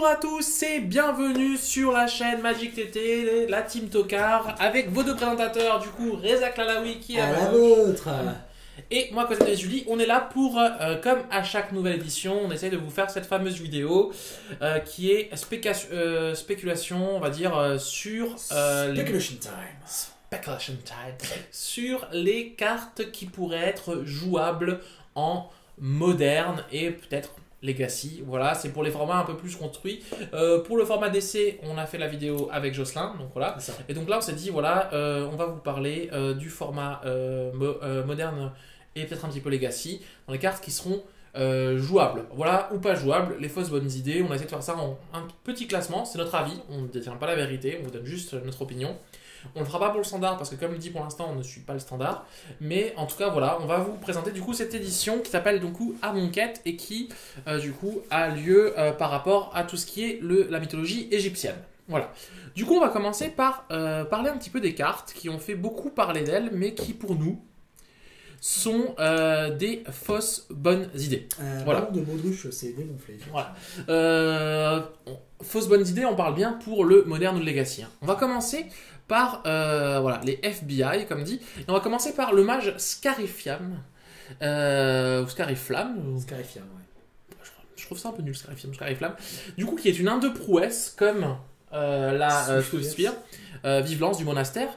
Bonjour à tous et bienvenue sur la chaîne Magic TT, la Team Tokar, avec vos deux présentateurs, du coup, Reza Klalaoui qui est à la vôtre. Et moi, Cosette et Julie, on est là pour, comme à chaque nouvelle édition, on essaye de vous faire cette fameuse vidéo qui est spéculation, on va dire, sur Speculation Time, sur les cartes qui pourraient être jouables en moderne et peut-être Legacy. Voilà, c'est pour les formats un peu plus construits. Pour le format DC, on a fait la vidéo avec Jocelyn, donc voilà. Et donc là, on s'est dit, voilà, on va vous parler du format moderne et peut-être un petit peu Legacy, dans les cartes qui seront jouables, voilà, ou pas jouables, les fausses bonnes idées. On a essayé de faire ça en un petit classement, c'est notre avis, on ne détient pas la vérité, on vous donne juste notre opinion. On ne le fera pas pour le standard parce que comme dit pour l'instant on ne suit pas le standard, mais en tout cas voilà, on va vous présenter du coup cette édition qui s'appelle du coup Amonkhet et qui du coup a lieu par rapport à tout ce qui est la mythologie égyptienne. Voilà. Du coup on va commencer par parler un petit peu des cartes qui ont fait beaucoup parler d'elles mais qui pour nous sont des fausses bonnes idées. Voilà. De Baudruche, c'est dégonflé. Voilà. Fausses bonnes idées, on parle bien pour le moderne ou le legacy. On va commencer par voilà, les FBI, comme dit. Et on va commencer par le mage Scarifiam. Ou Scariflamme. Scarifiam, ouais. Je trouve ça un peu nul, Scariflamme. Du coup, qui est une 1-2 prouesse, comme la Swiftsphere. Vive-Lance du monastère,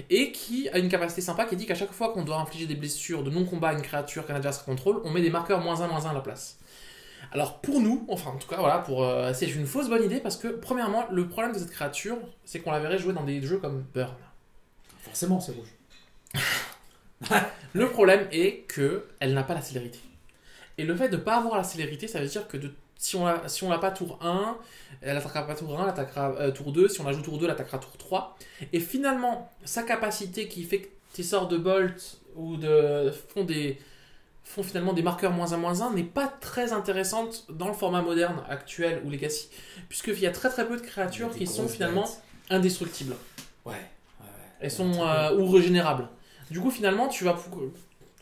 et qui a une capacité sympa qui dit qu'à chaque fois qu'on doit infliger des blessures de non-combat à une créature qu'un adversaire contrôle, on met des marqueurs -1/-1 à la place. Alors pour nous, enfin en tout cas voilà, c'est une fausse bonne idée parce que premièrement, le problème de cette créature, c'est qu'on la verrait jouer dans des jeux comme Burn. Forcément, c'est rouge. Le problème est qu'elle n'a pas la célérité. Et le fait de ne pas avoir la célérité, ça veut dire que si on l'a pas tour 1, elle attaquera pas tour 1, elle attaquera tour 2. Si on la joue tour 2, elle attaquera tour 3. Et finalement, sa capacité qui fait que tes sorts de bolt ou font finalement des marqueurs -1/-1 n'est pas très intéressante dans le format moderne actuel ou Legacy. Puisqu'il y a très très peu de créatures qui sont finalement indestructibles. Ouais. Elles sont ou régénérables. Du coup, finalement, tu vas...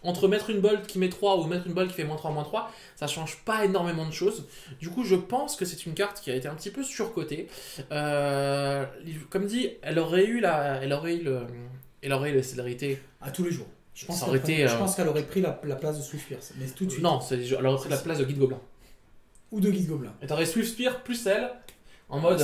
Entre mettre une bolt qui met 3 ou mettre une bolt qui fait -3/-3, ça change pas énormément de choses. Du coup, je pense que c'est une carte qui a été un petit peu surcotée. Comme dit, elle aurait eu la célérité à tous les jours. Je pense qu'elle aurait pris la place de Swiftsphere, mais tout de suite. Non, elle aurait pris la place de Guide Gobelin. Ou de Guide Gobelin. Et t'aurais Swiftsphere plus elle en mode.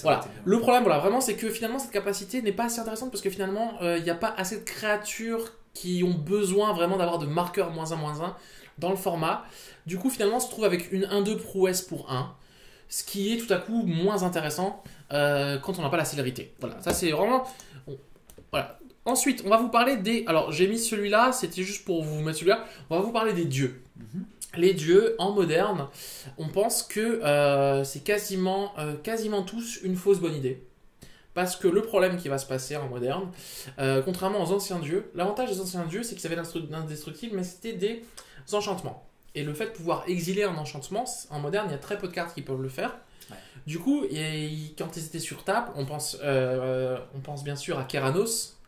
Voilà. Le problème, voilà, vraiment, c'est que finalement cette capacité n'est pas assez intéressante parce que finalement, il n'y a pas assez de créatures qui ont besoin vraiment d'avoir de marqueurs -1/-1 dans le format. Du coup, finalement, on se trouve avec une 1-2 prouesse pour 1, ce qui est tout à coup moins intéressant quand on n'a pas la célérité. Voilà, ça c'est vraiment... Bon, voilà. Ensuite, on va vous parler des... Alors, j'ai mis celui-là, c'était juste pour vous mettre celui-là. On va vous parler des dieux. Les dieux, en moderne, on pense que c'est quasiment tous une fausse bonne idée. Parce que le problème qui va se passer en moderne, contrairement aux anciens dieux, l'avantage des anciens dieux, c'est qu'ils avaient l'indestructible, mais c'était des enchantements. Et le fait de pouvoir exiler un enchantement, en moderne, il y a très peu de cartes qui peuvent le faire. Ouais. Du coup, quand ils étaient sur table, on pense bien sûr à Keranos,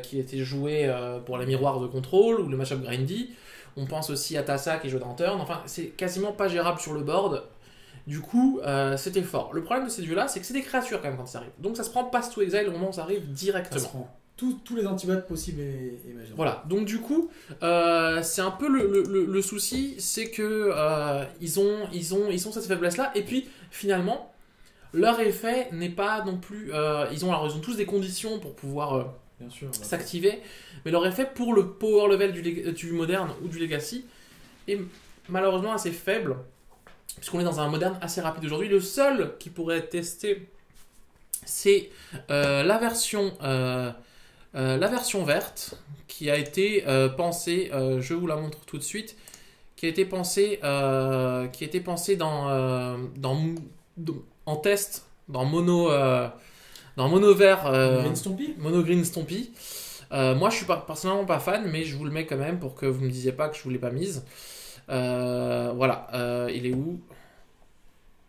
qui était joué pour les miroirs de contrôle, ou le match-up Grindy. On pense aussi à Tassa qui joue dans Turn. Enfin, c'est quasiment pas gérable sur le board. Du coup, c'était fort. Le problème de ces dieux-là, c'est que c'est des créatures quand même quand ça arrive. Donc ça se prend Pass to Exile au moment où ça arrive directement. Ça se prend tous les antidotes possibles et imaginables. Voilà. Donc du coup, c'est un peu le souci, c'est que ils ont cette faiblesse-là. Et puis finalement, leur effet n'est pas non plus. Ils ont tous des conditions pour pouvoir s'activer, mais leur effet pour le power level du moderne ou du legacy est malheureusement assez faible. Puisqu'on est dans un moderne assez rapide aujourd'hui. Le seul qui pourrait être testé, c'est la version verte qui a été pensée, je vous la montre tout de suite, qui a été pensée en test dans mono vert, mono green Stompy. Moi je suis personnellement pas fan, mais je vous le mets quand même pour que vous me disiez pas que je vous l'ai pas mise. Voilà, il est où?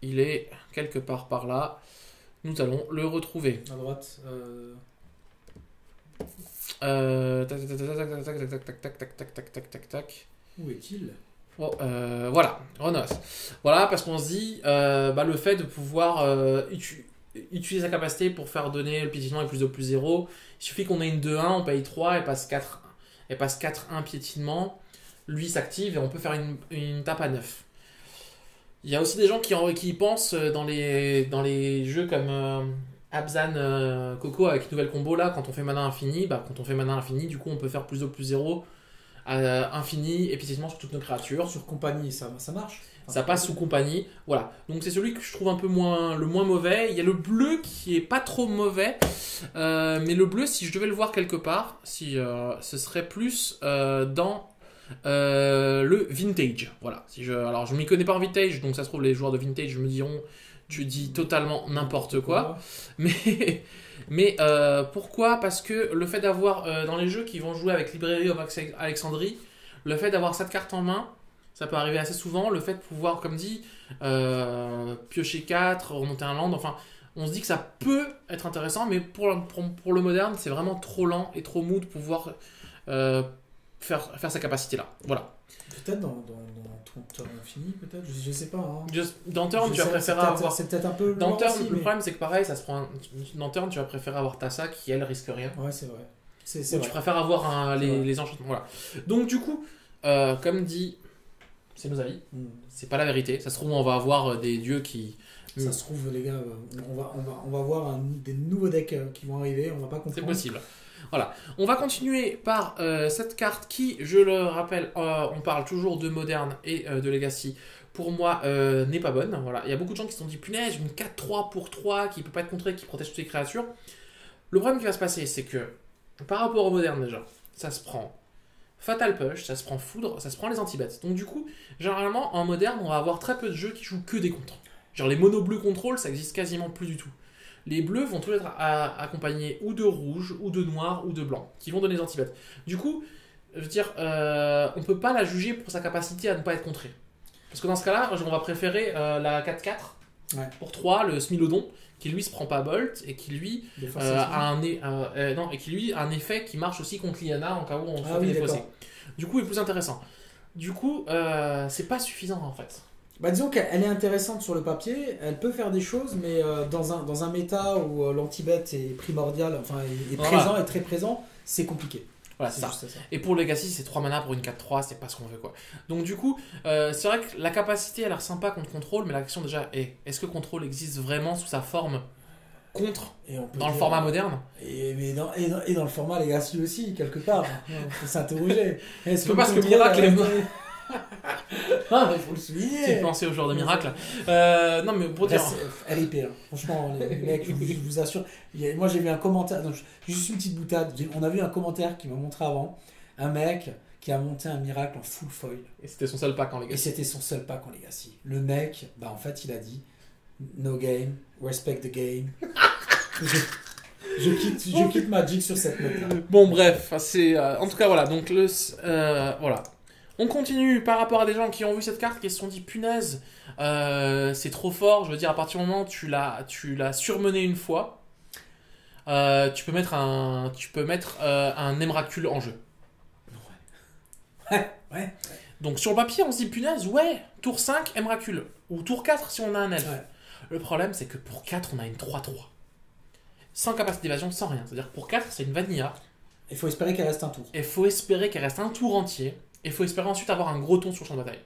Il est quelque part par là. Nous allons le retrouver. À droite. Tac. Où est-il? Voilà, Renos. Voilà, parce qu'on se dit, le fait de pouvoir utiliser sa capacité pour faire donner le piétinement et plus de plus 0, il suffit qu'on ait une 2-1, on paye 3, elle passe 4-1 piétinement, lui s'active et on peut faire une tape à 9. Il y a aussi des gens qui pensent dans les jeux comme Abzan Coco avec nouvelle combo là, quand on fait mana infini, du coup on peut faire plus de plus 0 infini et piétinement sur toutes nos créatures. Sur compagnie, ça marche. Ça passe sous compagnie, voilà. Donc c'est celui que je trouve le moins mauvais. Il y a le bleu qui est pas trop mauvais, mais le bleu, si je devais le voir quelque part, ce serait plus dans le vintage. Voilà. Alors je m'y connais pas en vintage, donc ça se trouve les joueurs de vintage me diront tu dis totalement n'importe quoi. Mais pourquoi ? Parce que le fait d'avoir dans les jeux qui vont jouer avec Library of Alexandrie, le fait d'avoir cette carte en main, ça peut arriver assez souvent. Le fait de pouvoir, comme dit, piocher 4, remonter un land, enfin, on se dit que ça peut être intéressant, mais pour le moderne, c'est vraiment trop lent et trop mou de pouvoir faire sa capacité là. Voilà. Peut-être dans Turn Infini, peut-être, je sais pas. Hein. Dans Turn, tu vas préférer avoir. C'est peut-être un peu. Dans Turn, le problème c'est que pareil, dans Turn, tu vas préférer avoir Tassa qui elle risque rien. Ouais, c'est vrai. Ou tu préfères avoir les enchantements. Voilà. Donc du coup, comme dit, c'est nos avis. C'est pas la vérité. Ça se trouve, on va avoir des dieux qui. Ça se trouve, les gars, on va voir des nouveaux decks qui vont arriver. On va pas comprendre. C'est possible. Voilà. On va continuer par cette carte qui, je le rappelle, on parle toujours de Moderne et de Legacy. Pour moi, n'est pas bonne. Voilà. Il y a beaucoup de gens qui se sont dit, punaise, une 4-3 pour 3 qui peut pas être contrée, qui protège toutes les créatures. Le problème qui va se passer, c'est que par rapport au Moderne déjà, ça se prend Fatal Push, ça se prend Foudre, ça se prend les anti-bêtes. Donc du coup, généralement, en Moderne, on va avoir très peu de jeux qui jouent que des contres. Genre les mono bleu contrôle, ça existe quasiment plus du tout. Les bleus vont tous être accompagnés ou de rouge, ou de noir, ou de blanc, qui vont donner des anti-bêtes. Du coup, je veux dire, on peut pas la juger pour sa capacité à ne pas être contrée. Parce que dans ce cas-là, on va préférer la 4-4 pour 3, le Smilodon, qui lui se prend pas Bolt, et qui lui a un effet qui marche aussi contre Lyanna en cas où on se fait défausser. Du coup, il est plus intéressant. Du coup, c'est pas suffisant en fait. Bah disons qu'elle est intéressante sur le papier, elle peut faire des choses, mais dans un méta où l'anti-bet est primordial, enfin est présent, est très présent, c'est compliqué. Voilà, c'est ça. Et pour Legacy, c'est 3 mana pour une 4-3, c'est pas ce qu'on veut quoi. Donc du coup, c'est vrai que la capacité a l'air sympa contre contrôle, mais la question déjà est, est-ce que contrôle existe vraiment sous sa forme contre dans le format moderne et dans le format Legacy aussi, quelque part. Il faut s'interroger. Est-ce que parce que Miracle est ah, il faut le souligner. C'est penser au joueur de Miracle. Non, mais pour dire. RIP, hein. Franchement, les mecs, je vous assure. Moi, j'ai vu un commentaire. Non, juste une petite boutade. On a vu un commentaire qui m'a montré avant. Un mec qui a monté un Miracle en full foil. Et c'était son seul pack en Legacy. Le mec, en fait, il a dit no game, respect the game. Je quitte Magic sur cette note-là. Bon, bref, c'est en tout cas voilà. Donc voilà. On continue par rapport à des gens qui ont vu cette carte qui se sont dit punaise, c'est trop fort. Je veux dire, à partir du moment où tu l'as surmené une fois, tu peux mettre un Emrakul en jeu. Ouais. Donc sur le papier, on se dit punaise, ouais, tour 5, Emrakul. Ou tour 4 si on a un elfe. Ouais. Le problème, c'est que pour 4, on a une 3-3. Sans capacité d'évasion, sans rien. C'est-à-dire pour 4, c'est une vanilla. Il faut espérer qu'elle reste un tour. Il faut espérer qu'elle reste un tour entier. Et il faut espérer ensuite avoir un gros ton sur le champ de bataille.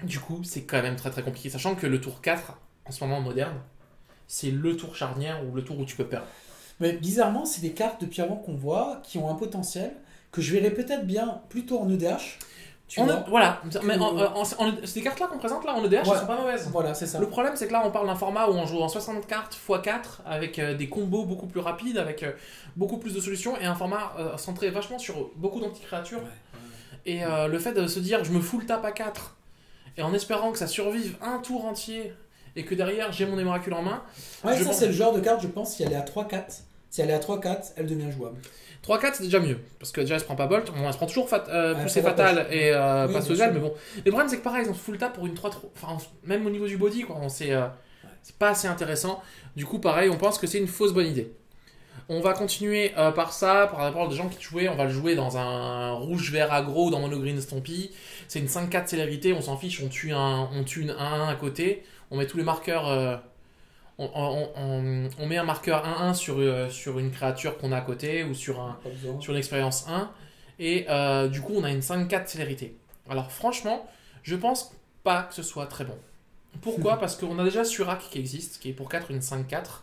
Du coup, c'est quand même très très compliqué. Sachant que le tour 4, en ce moment moderne, c'est le tour charnière ou le tour où tu peux perdre. Mais bizarrement, c'est des cartes depuis avant qu'on voit qui ont un potentiel que je verrais peut-être bien plutôt en EDH. Voilà, mais ces cartes-là qu'on présente là en EDH, elles sont pas mauvaises. Voilà, c'est ça. Le problème, c'est que là, on parle d'un format où on joue en 60 cartes x4 avec des combos beaucoup plus rapides, avec beaucoup plus de solutions et un format centré vachement sur beaucoup d'anti-créatures. Ouais. Et le fait de se dire, je me full tape à 4 et en espérant que ça survive un tour entier et que derrière j'ai mon Emrakul en main. Ouais, c'est le genre de carte, je pense, si elle est à 3-4, elle devient jouable. 3-4 c'est déjà mieux parce que déjà elle se prend pas Bolt, elle se prend toujours poussée fatale et passe aux ailes, mais bon. Le problème c'est que pareil, on se full tap pour une 3-3, enfin même au niveau du body quoi, c'est pas assez intéressant. Du coup pareil, on pense que c'est une fausse bonne idée. On va continuer par ça, par rapport à des gens qui jouaient, on va le jouer dans un rouge-vert aggro ou dans Mono Green Stompy. C'est une 5-4 célérité, on s'en fiche, on tue une 1-1 à côté, on met tous les marqueurs, on met un marqueur 1-1 sur une créature qu'on a à côté ou sur une expérience 1, et du coup on a une 5-4 célérité. Alors franchement, je pense pas que ce soit très bon. Pourquoi? Parce qu'on a déjà Surak qui existe, qui est pour 4 une 5-4.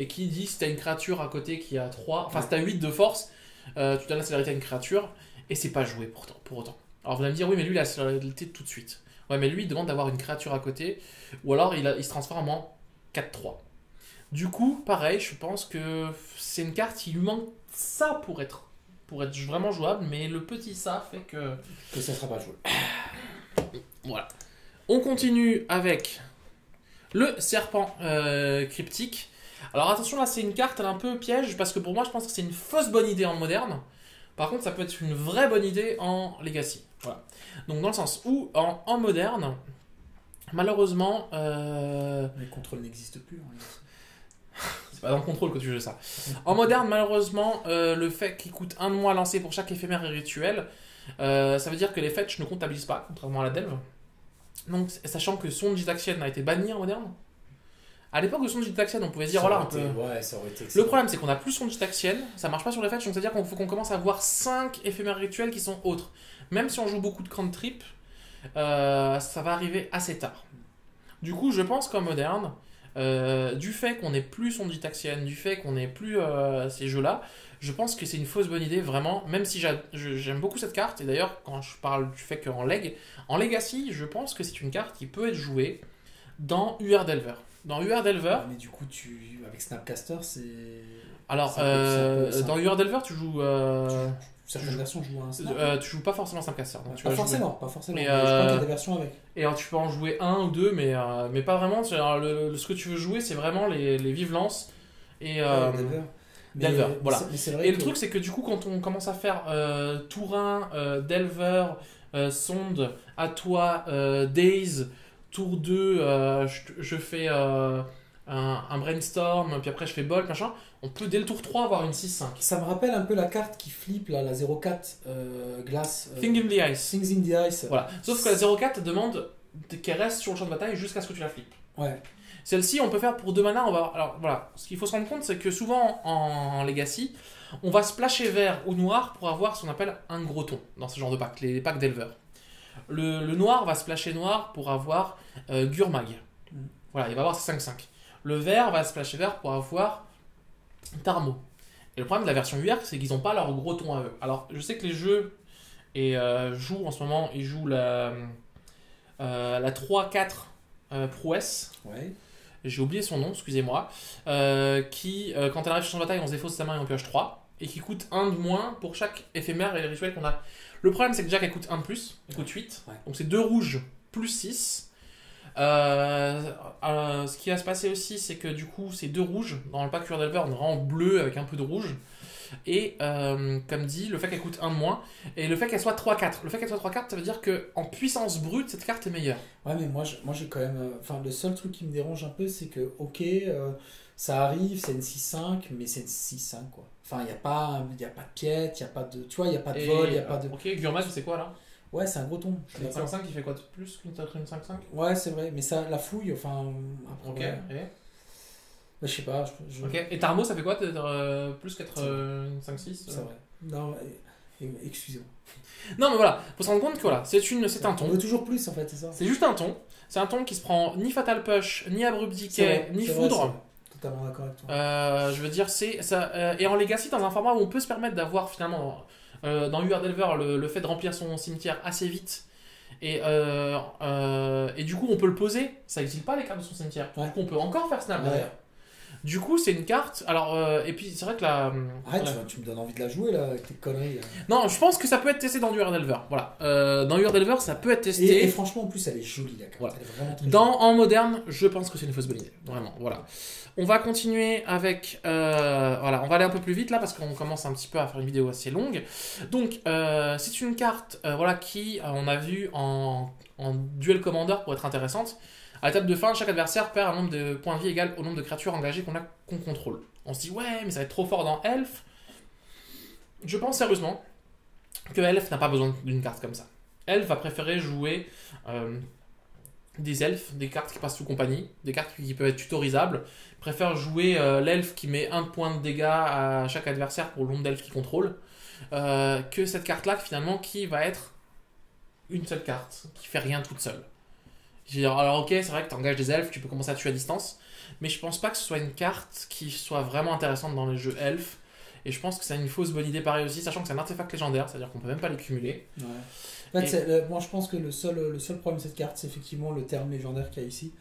Et qui dit si t'as une créature à côté qui a 3, enfin si t'as 8 de force, tu donnes la célérité à une créature, et c'est pas joué pour autant. Alors vous allez me dire, oui, mais lui il a la célérité tout de suite. Ouais, mais lui il demande d'avoir une créature à côté, ou alors il se transforme en 4-3. Du coup, pareil, je pense que c'est une carte qui lui manque ça pour être vraiment jouable, mais le petit ça fait que ça sera pas joué. Voilà. On continue avec le serpent cryptique. Alors attention, là c'est une carte, elle est un peu piège, parce que pour moi je pense que c'est une fausse bonne idée en moderne. Par contre ça peut être une vraie bonne idée en legacy. Voilà. Donc dans le sens où en moderne, malheureusement... Les contrôles n'existent plus. C'est pas dans le contrôle que tu joues ça. En moderne, malheureusement, le fait qu'il coûte 1 de moins à lancer pour chaque éphémère et rituel, ça veut dire que les fetch ne comptabilisent pas, contrairement à la delve. Donc, sachant que son Gitaxian a été banni en moderne. À l'époque de son Gitaxian, on pouvait se dire, voilà, un peu... Ouais, ça aurait été Le problème, c'est qu'on a plus son Gitaxian, ça marche pas sur les fetch, donc c'est-à-dire qu'il faut qu'on commence à avoir 5 éphémères rituels qui sont autres. Même si on joue beaucoup de cantrip, ça va arriver assez tard. Du coup, je pense qu'en moderne, du fait qu'on n'ait plus son Gitaxian, du fait qu'on n'ait plus ces jeux-là, je pense que c'est une fausse bonne idée, vraiment, même si j'aime beaucoup cette carte, et d'ailleurs, quand je parle du fait qu'en en Legacy, je pense que c'est une carte qui peut être jouée dans UR Delver. Dans UR Delver... Mais du coup, avec Snapcaster, c'est... Alors, dans UR Delver, tu joues... Certaines versions jouent un Snap. Tu joues pas forcément Snapcaster. Pas forcément, pas forcément. Mais, je crois qu'il y a des versions avec. Et alors, tu peux en jouer un ou deux, mais pas vraiment. Ce que tu veux jouer, c'est vraiment les vives lances et Delver. Voilà. Et le truc, c'est que du coup, quand on commence à faire tour 1, Delver, Sonde, à toi, Days, tour 2, je fais un Brainstorm, puis après je fais Bolt, machin. On peut dès le tour 3 avoir une 6-5. Ça me rappelle un peu la carte qui flippe, là, la 04 glace. Things in the Ice. Things in the Ice. Voilà. Sauf que la 04 demande qu'elle reste sur le champ de bataille jusqu'à ce que tu la flippes. Ouais. Celle-ci, on peut faire pour 2 mana. Alors voilà, ce qu'il faut se rendre compte, c'est que souvent en Legacy, on va splasher vert ou noir pour avoir ce qu'on appelle un gros ton dans ce genre de pack, les packs d'Elver. Le noir va splasher noir pour avoir Gurmag. Voilà, il va avoir 5-5. Le vert va splasher vert pour avoir Tarmo. Et le problème de la version UR, c'est qu'ils n'ont pas leur gros ton à eux. Alors, je sais que les jeux jouent en ce moment, ils jouent la 3-4 prouesse. Ouais. J'ai oublié son nom, excusez-moi. Qui, quand elle arrive sur son bataille, on se défausse sa main et on pioche 3. Et qui coûte 1 de moins pour chaque éphémère et rituel qu'on a. Le problème, c'est que déjà qu'elle coûte 1 de plus. Elle coûte 8. Ouais. Donc c'est 2 rouges plus 6. Ce qui va se passer aussi, c'est que du coup, ces 2 rouges, dans le pack Cure Delver, on aura en bleu avec un peu de rouge. Et comme dit, le fait qu'elle coûte 1 de moins, et le fait qu'elle soit 3-4. Le fait qu'elle soit 3-4, ça veut dire qu'en puissance brute, cette carte est meilleure. Ouais, mais moi j'ai quand même. Enfin, le seul truc qui me dérange un peu, c'est que, ok, ça arrive, c'est une 6-5, mais c'est une 6-5, quoi. Enfin, il n'y a pas de piète, il n'y a pas de. Tu vois, il n'y a pas de vol, il n'y a pas de. Ok, Gurmag, c'est quoi là? Ouais, c'est un gros ton. Une 5-5 qui fait quoi de plus qu'une 5-5? Ouais, c'est vrai, mais ça, la fouille, enfin. Après, Ok, ouais. et... Bah, je sais pas. Ok, et Tarmo, ça fait quoi d'être plus qu'être une 5-6? C'est vrai. Non, excusez-moi. Non, mais voilà, faut se rendre compte que voilà, c'est un On ton. veut toujours plus, en fait, c'est ça. C'est juste un ton. C'est un ton qui se prend ni Fatal Push, ni Abrupt Decay, ni Foudre. Totalement d'accord avec toi. Je veux dire, c'est ça. Et en Legacy, dans un format où on peut se permettre d'avoir finalement, dans UR Delver, le fait de remplir son cimetière assez vite. Et du coup, on peut le poser. Ça n'existe pas les cartes de son cimetière. Ouais. Du coup, on peut encore faire snap Ouais. derrière. Du coup, c'est une carte. Alors, et puis c'est vrai que la. Arrête, voilà. tu me donnes envie de la jouer là, avec tes conneries. Là. Non, je pense que ça peut être testé dans UR Delver. Voilà. Dans UR Delver, ça peut être testé. Et franchement, en plus, elle est jolie la carte. Voilà. Elle est vraiment très En moderne, je pense que c'est une fausse bonne idée. Vraiment, voilà. On va continuer avec... voilà, on va aller un peu plus vite là parce qu'on commence un petit peu à faire une vidéo assez longue. Donc, c'est une carte voilà, qui, on a vu en duel commander pour être intéressante. À la table de fin, chaque adversaire perd un nombre de points de vie égal au nombre de créatures engagées qu'on contrôle. on se dit ouais, mais ça va être trop fort dans Elf. Je pense sérieusement que Elf n'a pas besoin d'une carte comme ça. Elf va préférer jouer des elfes, des cartes qui passent sous compagnie, des cartes qui peuvent être tutorisables. Il préfère jouer l'elfe qui met 1 point de dégâts à chaque adversaire pour le nombre d'elfes qu'il contrôle, que cette carte-là, finalement, qui va être une seule carte, qui fait rien toute seule. Je veux dire, alors ok, c'est vrai que tu engages des elfes, tu peux commencer à tuer à distance, mais je pense pas que ce soit une carte qui soit vraiment intéressante dans les jeux elfes. Et je pense que c'est une fausse bonne idée pareil aussi, sachant que c'est un artefact légendaire, c'est-à-dire qu'on peut même pas les cumuler. Ouais. En fait, moi je pense que le seul problème de cette carte, c'est effectivement le terme légendaire qu'il y a ici.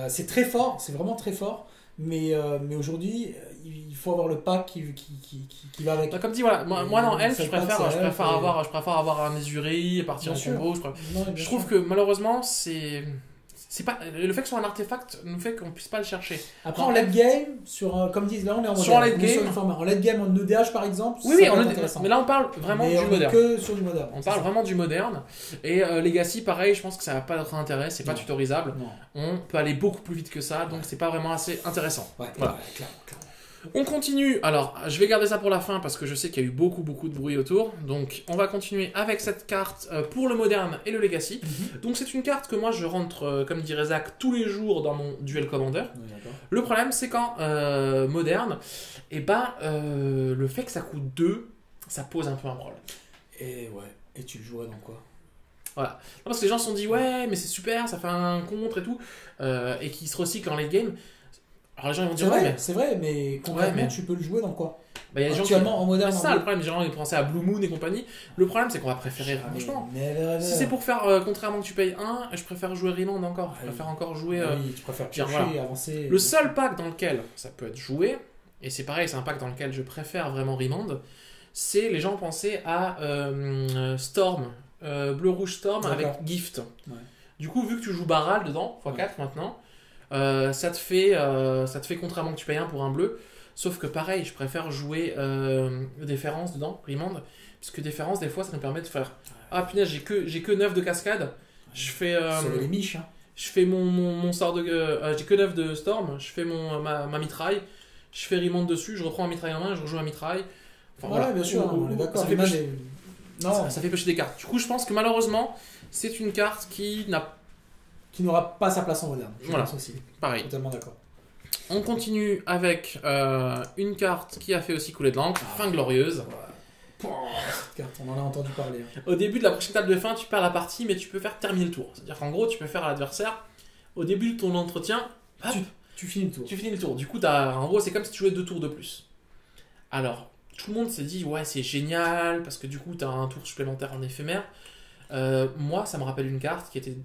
C'est très fort, c'est vraiment très fort, mais aujourd'hui, il faut avoir le pack qui va avec. Donc, comme dit, voilà, moi dans Elf, je préfère avoir un Ezuri et partir en combo. Je trouve que malheureusement, c'est pas le fait que ce soit un artefact nous fait qu'on puisse pas le chercher. Après en late game comme disent là on est en moderne, sur late game, en late game en EDH par exemple, oui, intéressant. Mais là on parle vraiment du moderne. Que sur du moderne. On parle vraiment du moderne et Legacy pareil, je pense que ça n'a pas d'autre intérêt, c'est pas tutorisable. Non. On peut aller beaucoup plus vite que ça, donc c'est pas vraiment assez intéressant. Ouais, voilà. Clairement. On continue, alors je vais garder ça pour la fin parce que je sais qu'il y a eu beaucoup de bruit autour, donc on va continuer avec cette carte pour le moderne et le legacy. Donc c'est une carte que moi je rentre, comme dirait Zach, tous les jours dans mon duel commander. Le problème c'est qu'en moderne, le fait que ça coûte 2, ça pose un peu un problème. Et tu le jouerais dans quoi? Voilà. Non, parce que les gens se sont dit ouais mais c'est super, ça fait un contre et tout, et qui se recycle en late game. Alors les gens ils vont dire c'est vrai, mais concrètement tu peux le jouer dans quoi? Il y a des gens actuellement en moderne. C'est ça le problème, les gens ils pensaient à Blue Moon et compagnie. Le problème c'est qu'on va préférer, franchement, si c'est pour faire, contrairement que tu payes 1, je préfère jouer Remand encore. Je préfère encore jouer. Oui, tu préfères piocher, avancer. Le seul pack dans lequel ça peut être joué, et c'est pareil, c'est un pack dans lequel je préfère vraiment Remand, c'est les gens pensaient à Storm, Bleu-Rouge Storm avec Gift. Ouais. Du coup, vu que tu joues Barral dedans, x4 maintenant. Ça te fait contrairement que tu payes 1 pour un bleu, sauf que pareil je préfère jouer Déférence dedans, Remand, puisque Déférence des fois ça me permet de faire punaise j'ai que 9 de cascade, je fais c'est les miches, hein. Je fais mon sort de j'ai que 9 de Storm, je fais ma mitraille, je fais Remand dessus, je reprends ma mitraille en main et je rejoue ma mitraille, voilà, bien sûr, on est d'accord, ça fait pêcher des cartes. Du coup je pense que malheureusement c'est une carte qui n'aura pas sa place en moderne. Je pense aussi. Pareil. Totalement d'accord. On continue avec une carte qui a fait aussi couler de l'encre, Fin Glorieuse. Cette carte, on en a entendu parler. Au début de la prochaine table de fin, tu perds la partie, mais tu peux faire terminer le tour. C'est-à-dire qu'en gros, tu peux faire à l'adversaire, au début de ton entretien, tu finis le tour. Tu finis le tour. Du coup, en gros, c'est comme si tu jouais 2 tours de plus. Alors, tout le monde s'est dit, ouais, c'est génial, parce que du coup, tu as un tour supplémentaire en éphémère. Moi, ça me rappelle une carte qui était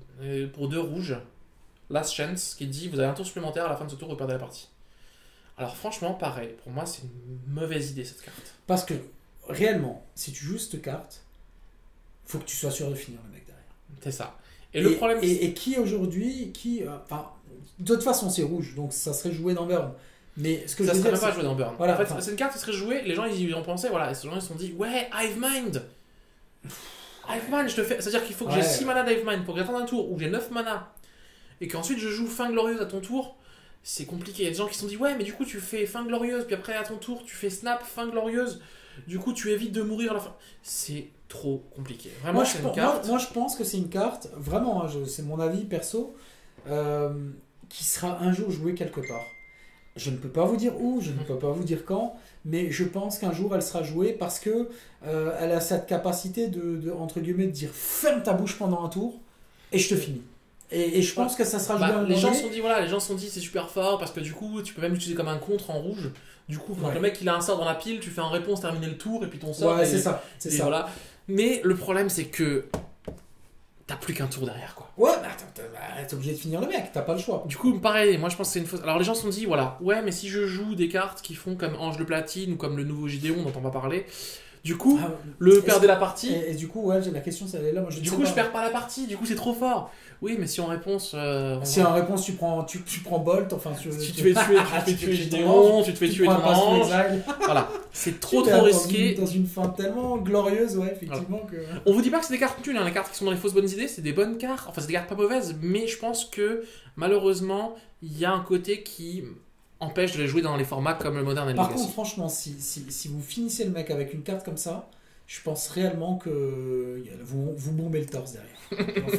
pour 2 rouges, Last Chance, qui dit vous avez un tour supplémentaire à la fin de ce tour, vous perdez la partie. Alors franchement, pareil, pour moi c'est une mauvaise idée cette carte. Parce que réellement, si tu joues cette carte, faut que tu sois sûr de finir le mec derrière. C'est ça. Et le problème, et qui aujourd'hui, de toute façon c'est rouge, donc ça serait joué dans Burn. Mais ce que ça je serait même pas joué dans Burn. Voilà, en fait, c'est une carte qui serait jouée, les gens ils y ont pensé, voilà, et ces gens ils se sont dit ouais, Hivemind. Hivemind, je te fais. C'est-à-dire qu'il faut que j'ai 6 mana d'Hivemind pour que j'attende un tour où j'ai 9 mana et qu'ensuite je joue Fin Glorieuse à ton tour. C'est compliqué. Il y a des gens qui se sont dit ouais, mais du coup tu fais Fin Glorieuse, puis après à ton tour tu fais Snap, Fin Glorieuse. Du coup tu évites de mourir à la fin. C'est trop compliqué. Vraiment, moi je pense que c'est une carte, vraiment, c'est mon avis perso, qui sera un jour jouée quelque part. Je ne peux pas vous dire où, je ne peux pas vous dire quand, mais je pense qu'un jour elle sera jouée parce que elle a cette capacité de entre guillemets de dire ferme ta bouche pendant un tour et je te finis. Et je pense que ça sera joué. Les gens se sont dit c'est super fort parce que du coup tu peux même l'utiliser comme un contre en rouge. Du coup quand le mec il a un sort dans la pile, tu fais en réponse terminer le tour et puis ton sort. Ouais, c'est ça. Voilà. Mais le problème c'est que t'as plus qu'un tour derrière quoi. Ouais, t'es obligé de finir le mec, t'as pas le choix. Du coup, pareil, moi je pense que c'est une fausse. Alors les gens se sont dit, voilà, ouais, mais si je joue des cartes qui font comme Ange de Platine ou comme le nouveau Gideon dont on va parler, du coup, perdez la partie. Et du coup, ouais, la question c'est là. Moi, je perds pas la partie, du coup c'est trop fort. Oui, mais si en réponse. En réponse tu prends Bolt, enfin. Tu te fais tuer Gideon, tu te fais tuer ton ange. Voilà, c'est trop risqué. Dans une fin tellement glorieuse, ouais, effectivement. Voilà. On vous dit pas que c'est des cartes nulles, hein, les cartes qui sont dans les fausses bonnes idées, c'est des bonnes cartes. Enfin, c'est des cartes pas mauvaises, mais je pense que malheureusement, il y a un côté qui empêche de les jouer dans les formats comme le Modern et le Par Legacy. contre, franchement, si vous finissez le mec avec une carte comme ça, je pense réellement que vous bombez le torse derrière.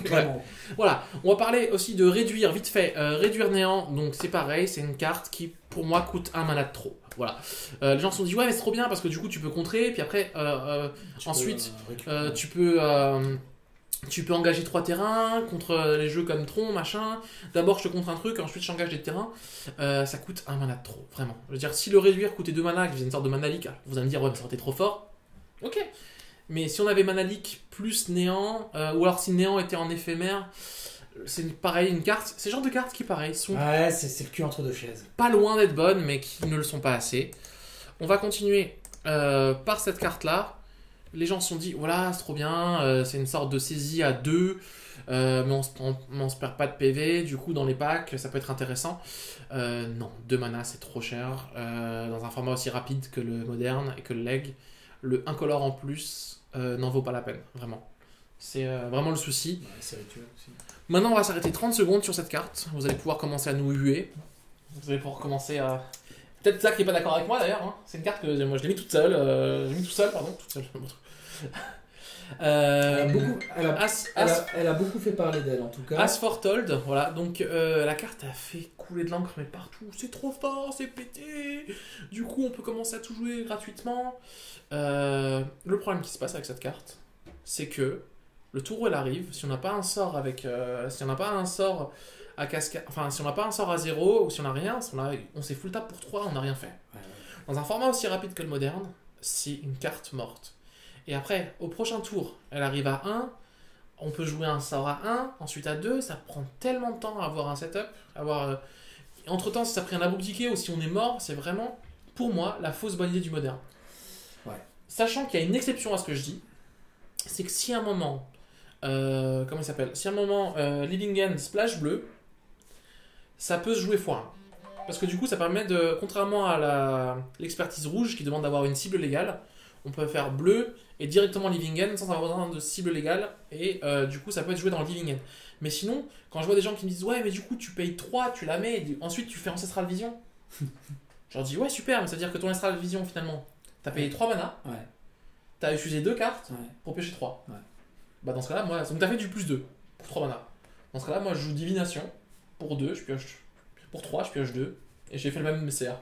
Vraiment. Voilà, on va parler aussi de réduire, vite fait, réduire néant, donc c'est pareil, c'est une carte qui pour moi coûte un mana de trop. Voilà. Les gens se sont dit ouais mais c'est trop bien parce que du coup tu peux contrer, puis après ensuite tu peux engager 3 terrains contre les jeux comme Tron, machin. D'abord je te contre un truc, ensuite j'engage des terrains. Ça coûte un mana de trop, vraiment. Je veux dire, si le réduire coûtait 2 mana, que faisait une sorte de mana leak, vous allez me dire ouais mais ça aurait été trop fort. Ok. Mais si on avait mana leak plus néant, ou alors si néant était en éphémère, c'est pareil, une carte. C'est le genre de cartes qui pareil sont Ouais, c'est le cul entre deux chaises. pas loin d'être bonnes, mais qui ne le sont pas assez. On va continuer par cette carte-là. Les gens se sont dit, voilà, c'est trop bien, c'est une sorte de saisie à 2, mais on se perd pas de PV, du coup dans les packs, ça peut être intéressant. Non, 2 mana, c'est trop cher. Dans un format aussi rapide que le moderne et que le leg, le incolore en plus n'en vaut pas la peine, vraiment. C'est vraiment le souci. Ouais, c'est rituel aussi. Maintenant, on va s'arrêter 30 secondes sur cette carte. Vous allez pouvoir commencer à nous huer. Vous allez pouvoir commencer à... Peut-être Zach qui n'est pas d'accord avec moi d'ailleurs. Hein. C'est une carte que moi je l'ai mis toute seule. Toute seule. Elle a beaucoup fait parler d'elle en tout cas. As Foretold, voilà. Donc la carte a fait couler de l'encre mais partout. C'est trop fort, c'est pété. Du coup, on peut commencer à tout jouer gratuitement. Le problème qui se passe avec cette carte, c'est que le tour où elle arrive, si on n'a pas un sort avec, si on n'a pas un sort à cascade, enfin si on n'a pas un sort à 0 ou si on n'a rien, on s'est full tap pour 3, on n'a rien fait. Ouais. Dans un format aussi rapide que le moderne, c'est une carte morte. Et après, au prochain tour, elle arrive à 1, on peut jouer un sort à 1, ensuite à 2, ça prend tellement de temps à avoir un setup, entre temps si ça a pris un aboudiqué ou si on est mort, c'est vraiment, pour moi, la fausse bonne idée du moderne. Ouais. Sachant qu'il y a une exception à ce que je dis, c'est que si à un moment, comment il s'appelle, si à un moment Living End splash bleu, ça peut se jouer x1. Parce que du coup, ça permet de, contrairement à l'expertise rouge qui demande d'avoir une cible légale, on peut faire bleu et directement Living End sans avoir besoin de cible légale, et du coup, ça peut être joué dans le Living End. Mais sinon, quand je vois des gens qui me disent ouais, mais du coup, tu payes 3, tu la mets, et ensuite tu fais Ancestral Vision, je leur dis ouais, super, mais ça veut dire que ton Ancestral Vision, finalement, t'as payé 3 mana, Ouais. t'as utilisé 2 cartes Ouais. pour piocher 3. Ouais. Bah dans ce cas-là, moi, donc t'as fait du plus 2 pour 3 mana. Dans ce cas-là, moi je joue Divination pour 2, je pioche. Pour 3, je pioche 2. Et j'ai fait le même CR.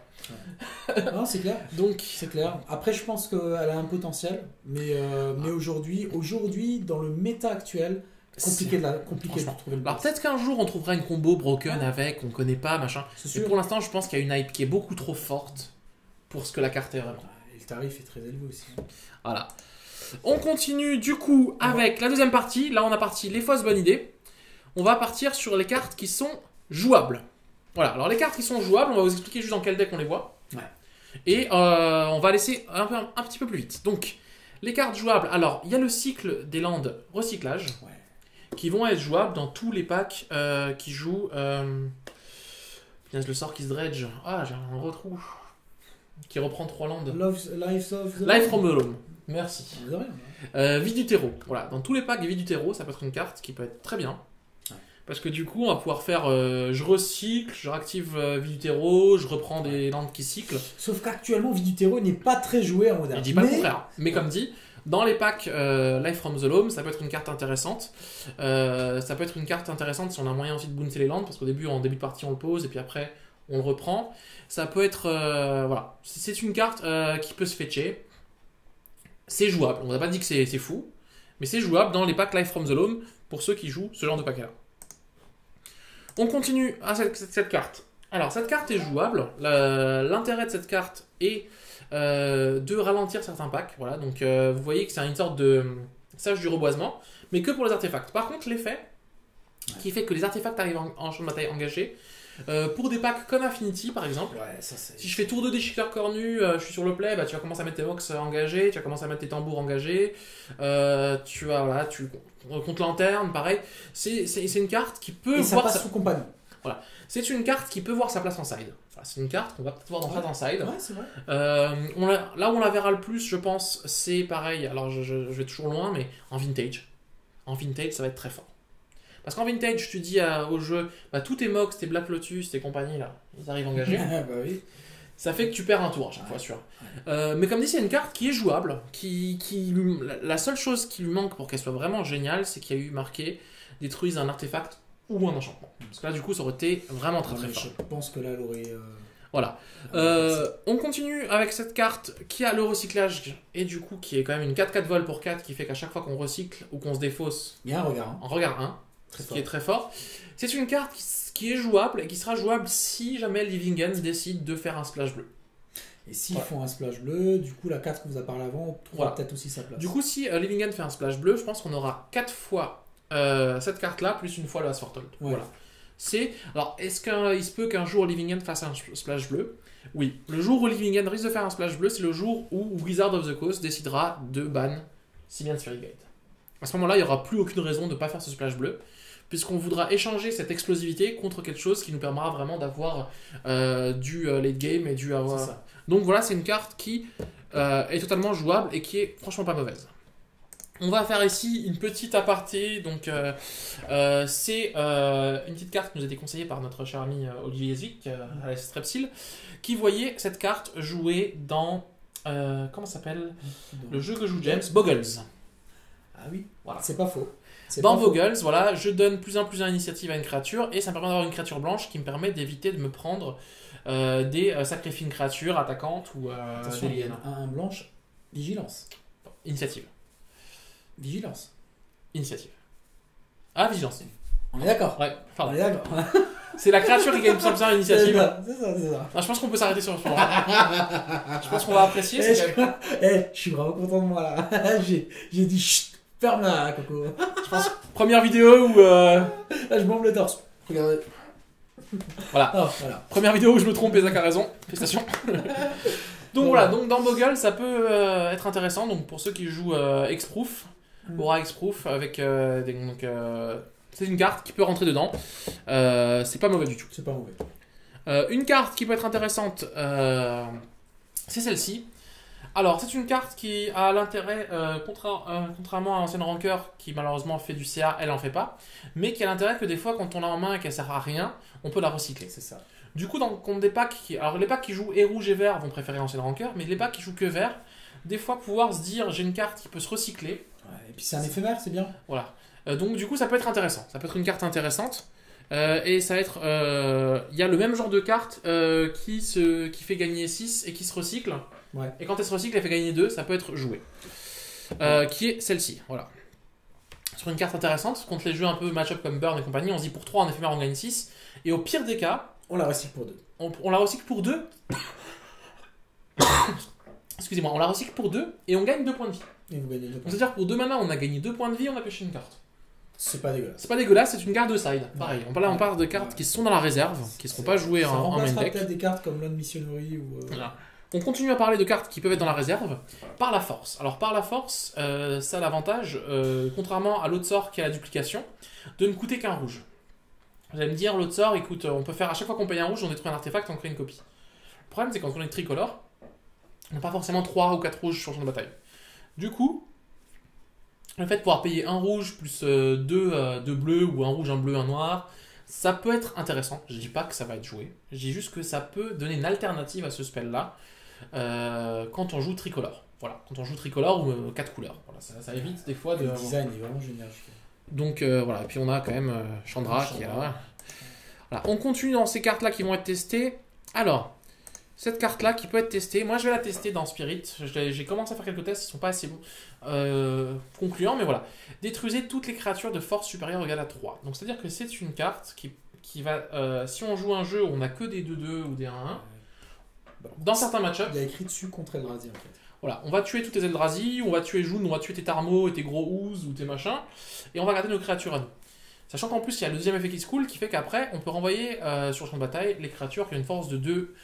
Non, c'est clair. Donc, C'est clair. Après, je pense qu'elle a un potentiel, mais aujourd'hui, dans le méta actuel, compliqué de trouver le alors base. peut-être qu'un jour on trouvera une combo broken avec, on connaît pas, machin. C'est Mais sûr. pour l'instant, je pense qu'il y a une hype qui est beaucoup trop forte pour ce que la carte est vraiment. Et le tarif est très élevé aussi. Voilà. On continue du coup avec la deuxième partie. Là, on a parti les fausses bonnes idées. On va partir sur les cartes qui sont jouables. Voilà, alors les cartes qui sont jouables, on va vous expliquer juste dans quel deck on les voit. Ouais. Et on va laisser un petit peu plus vite. Donc, les cartes jouables, alors il y a le cycle des landes recyclage, Ouais. qui vont être jouables dans tous les packs qui jouent. Le sort qui se dredge. Ah, j'ai un retrou. Qui reprend 3 landes. Life from the Loam. Merci. De rien. Vie du terreau. Voilà, dans tous les packs Vie du terreau, ça peut être une carte qui peut être très bien. Ouais. Parce que du coup, on va pouvoir faire je recycle, je réactive Vie du terreau, je reprends des landes qui cyclent. Sauf qu'actuellement, Vie du terreau n'est pas très joué en moderne. Je dis pas le contraire. Mais comme dit, dans les packs Life from the Loam, ça peut être une carte intéressante. Ça peut être une carte intéressante si on a moyen aussi de bouncer les landes, parce qu'au début, en début de partie, on le pose et puis après, on le reprend. Ça peut être. Voilà. C'est une carte qui peut se fetcher. C'est jouable. On n'a pas dit que c'est fou, mais c'est jouable dans les packs Life from the Loam pour ceux qui jouent ce genre de pack-là. On continue à cette carte. Alors, cette carte est jouable. L'intérêt de cette carte est de ralentir certains packs. Voilà, donc vous voyez que c'est une sorte de sage du reboisement, mais que pour les artefacts. Par contre, l'effet qui fait que les artefacts arrivent en champ de bataille engagé, pour des packs comme Affinity par exemple, Ouais, ça c'est. si je fais tour 2 déchiqueteur cornu, je suis sur le play, bah, tu vas commencer à mettre tes mox engagés, tu vas commencer à mettre tes tambours engagés, tu vas, voilà, contre lanterne, pareil. C'est une carte qui peut Et ça voir passe sous compagnie. c'est une carte qui peut voir sa place en side. Voilà, c'est une carte qu'on va peut-être voir dans phase en side. Ouais, c'est vrai. Là où on la verra le plus, je pense, c'est pareil. Alors je vais toujours loin, mais en vintage. En vintage, ça va être très fort. Parce qu'en vintage, tu dis au jeu, bah, tous tes Mox, tes Black Lotus, tes compagnies, là, ils arrivent engagés. Bah oui. Ça fait que tu perds un tour à chaque fois, sûr. Mais comme dit, c'est une carte qui est jouable. La seule chose qui lui manque pour qu'elle soit vraiment géniale, c'est qu'il y a eu marqué détruise un artefact ou un enchantement. Parce que là, du coup, ça aurait été vraiment très fort. Je pense que là, elle aurait. Voilà. On continue avec cette carte qui a le recyclage et du coup qui est quand même une 4-4 vol pour 4 qui fait qu'à chaque fois qu'on recycle ou qu'on se défausse, il y a un regard. On regarde 1, qui est très fort. C'est une carte qui est jouable et qui sera jouable si jamais Livingen décide de faire un splash bleu. Et s'ils font un splash bleu, du coup la carte qu'on vous a parlé avant, on trouvera peut-être aussi sa place. Du coup, si Livingen fait un splash bleu, je pense qu'on aura 4 fois cette carte-là plus une fois le Asfortold. Voilà. Alors, est-ce qu'il se peut qu'un jour Livingen fasse un splash bleu? Oui. Le jour où Livingen risque de faire un splash bleu, c'est le jour où Wizard of the Coast décidera de ban Simian Spherigate. À ce moment-là, il n'y aura plus aucune raison de ne pas faire ce splash bleu, puisqu'on voudra échanger cette explosivité contre quelque chose qui nous permettra vraiment d'avoir du late game et du avoir. Donc voilà, c'est une carte qui est totalement jouable et qui est franchement pas mauvaise. On va faire ici une petite aparté, donc c'est une petite carte qui nous a été conseillée par notre cher ami Olivier Zwick, à la Strepsil, qui voyait cette carte jouer dans, comment ça s'appelle, le jeu que joue James, Boggles. Ah oui, voilà. C'est pas faux. Dans Boggles, voilà, je donne plus 1/+1 initiative à une créature, et ça me permet d'avoir une créature blanche qui me permet d'éviter de me prendre des sacrifices de créatures attaquantes ou attention, il y a un blanche, vigilance. Initiative. Vigilance. Initiative. Ah, vigilance. On est d'accord. Ouais, pardon. On est d'accord. C'est la créature qui gagne plus à l'initiative. C'est ça. Ah, je pense qu'on peut s'arrêter sur ce point. Je pense qu'on va apprécier. Je suis vraiment content de moi là. J'ai dit chut, ferme là, Coco. Je pense, première vidéo où. Là, je bombe le torse. Regardez. Voilà. Oh, voilà. Première vidéo où je me trompe et Zach a raison. Félicitations. Donc voilà, donc dans Boggles, ça peut être intéressant. Donc pour ceux qui jouent Hexproof, Aura Hexproof, avec c'est une carte qui peut rentrer dedans. C'est pas mauvais du tout. C'est pas mauvais. Une carte qui peut être intéressante, c'est celle-ci. Alors, c'est une carte qui a l'intérêt, contrairement à Ancienne Rancœur, qui malheureusement fait du CA, elle en fait pas, mais qui a l'intérêt que des fois, quand on l'a en main et qu'elle sert à rien, on peut la recycler. C'est ça. Du coup, contre des packs alors les packs qui jouent et rouge et vert vont préférer Ancienne Rancœur, mais les packs qui jouent que vert, des fois pouvoir se dire j'ai une carte qui peut se recycler. Ouais, et puis c'est un éphémère, c'est bien. Voilà. Donc du coup, ça peut être intéressant. Ça peut être une carte intéressante. Et ça va être. Il y a le même genre de carte qui fait gagner 6 et qui se recycle. Ouais. Et quand elle se recycle, elle fait gagner 2, ça peut être joué. Qui est celle-ci. Voilà. Sur une carte intéressante, contre les jeux un peu match-up comme Burn et compagnie, on se dit pour 3 en éphémère on gagne 6. Et au pire des cas. On la recycle pour 2. On la recycle pour 2. Excusez-moi, on la recycle pour 2 et on gagne 2 points de vie. Et vous gagnez 2 points. C'est-à-dire pour 2 mana, on a gagné 2 points de vie, on a pêché une carte. C'est pas dégueulasse. C'est pas dégueulasse, c'est une carte de side. Pareil, on parle de cartes qui sont dans la réserve, qui ne seront pas jouées en main deck. Ça peut-être des cartes comme Lone Missionary ou. Voilà. On continue à parler de cartes qui peuvent être dans la réserve par la force. Alors par la force, ça a l'avantage, contrairement à l'autre sort qui a la duplication, de ne coûter qu'un rouge. Vous allez me dire, l'autre sort, écoute, on peut faire à chaque fois qu'on paye un rouge, on détruit un artefact, on crée une copie. Le problème, c'est quand on est tricolore, on n'a pas forcément 3 ou 4 rouges sur le champ de bataille. Du coup, le fait de pouvoir payer un rouge plus 2 bleus, ou un rouge, un bleu, un noir, ça peut être intéressant. Je dis pas que ça va être joué, je dis juste que ça peut donner une alternative à ce spell-là quand on joue tricolore. Voilà, quand on joue tricolore ou 4 couleurs. Voilà, ça évite des fois de. Le design est vraiment génial. Donc voilà, et puis on a quand même Chandra qui est là. Voilà. On continue dans ces cartes-là qui vont être testées. Alors, cette carte-là qui peut être testée, moi je vais la tester dans Spirit. J'ai commencé à faire quelques tests, ils ne sont pas assez concluants, mais voilà. Détruisez toutes les créatures de force supérieure ou égale à 3. Donc c'est-à-dire que c'est une carte qui va, si on joue un jeu où on n'a que des 2-2 ou des 1-1, dans certains match-ups... Il y a écrit dessus contre Eldrazi en fait. Voilà, on va tuer tous tes Eldrazi, on va tuer June, on va tuer tes Tarmo et tes gros Ooze ou tes machins, et on va garder nos créatures à nous. Sachant qu'en plus, il y a le deuxième effet qui se coule qui fait qu'après, on peut renvoyer sur le champ de bataille les créatures qui ont une force de 2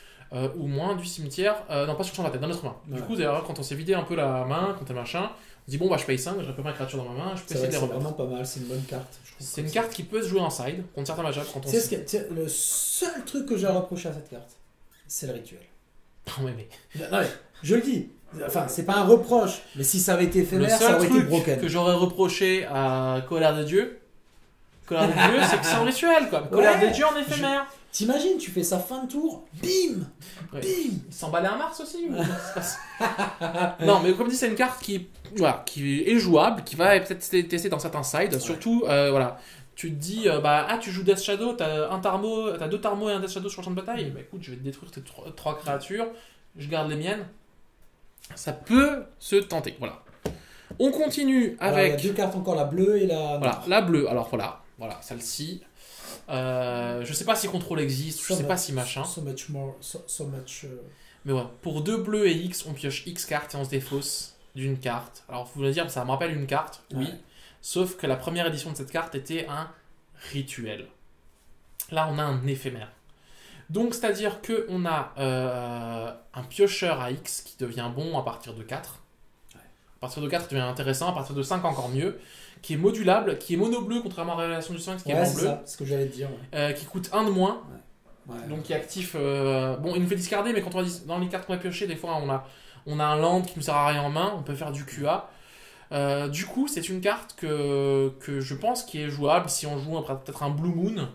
ou moins du cimetière, non pas sur le champ de bataille, dans notre main. Ouais. Du coup, d'ailleurs, quand on s'est vidé un peu la main, quand t'es machin, on se dit bon, bah je paye 5, je récupère ma créature dans ma main, je peux essayer de les remettre. C'est vraiment pas mal, c'est une bonne carte. C'est une carte qui peut se jouer en side contre certains match-ups. Quand on le seul truc que j'ai reproché à cette carte, c'est le rituel. Ouais, mais... Non, mais je le dis. Enfin, c'est pas un reproche, mais si ça avait été éphémère, ça aurait été broken. Le seul truc que j'aurais reproché à Colère de Dieu, Colère des dieux, c'est que c'est en rituel, quoi. Colère des dieux en éphémère. T'imagines, tu fais sa fin de tour, bim, Ouais. bim. S'emballer un Mars aussi ou comment ça se passe Non, mais comme dit, c'est une carte qui est jouable, qui va peut-être tester dans certains sides. Surtout, voilà. Tu te dis, tu joues Death Shadow, t'as 2 Tarmo et un Death Shadow sur le champ de bataille. Bah écoute, je vais te détruire tes 3 créatures, je garde les miennes. Ça peut se tenter, voilà. On continue avec. Alors, il y a 2 cartes encore, la bleue et la. Voilà, la bleue. Alors voilà, celle-ci. Je sais pas si contrôle existe, je sais pas si machin. So much more, so much. Mais ouais, pour 2 bleus et X, on pioche X cartes et on se défausse d'une carte. Alors vous allez dire, ça me rappelle une carte, oui. Ouais. Sauf que la première édition de cette carte était un rituel. Là, on a un éphémère. Donc, c'est-à-dire qu'on a un piocheur à X qui devient bon à partir de 4. Ouais. À partir de 4, il devient intéressant. À partir de 5, encore mieux. Qui est modulable, qui est mono-bleu, contrairement à Révélation du Sphinx, qui est blanc-bleu. C'est ça, c'est ce que j'allais te dire. Ouais. Qui coûte 1 de moins. Ouais. Donc, qui est actif. Bon, il nous fait discarder, mais quand on dit dans les cartes qu'on a piochées, des fois, on a un land qui ne nous sert à rien en main. On peut faire du QA. Du coup, c'est une carte que je pense qui est jouable si on joue peut-être un Blue Moon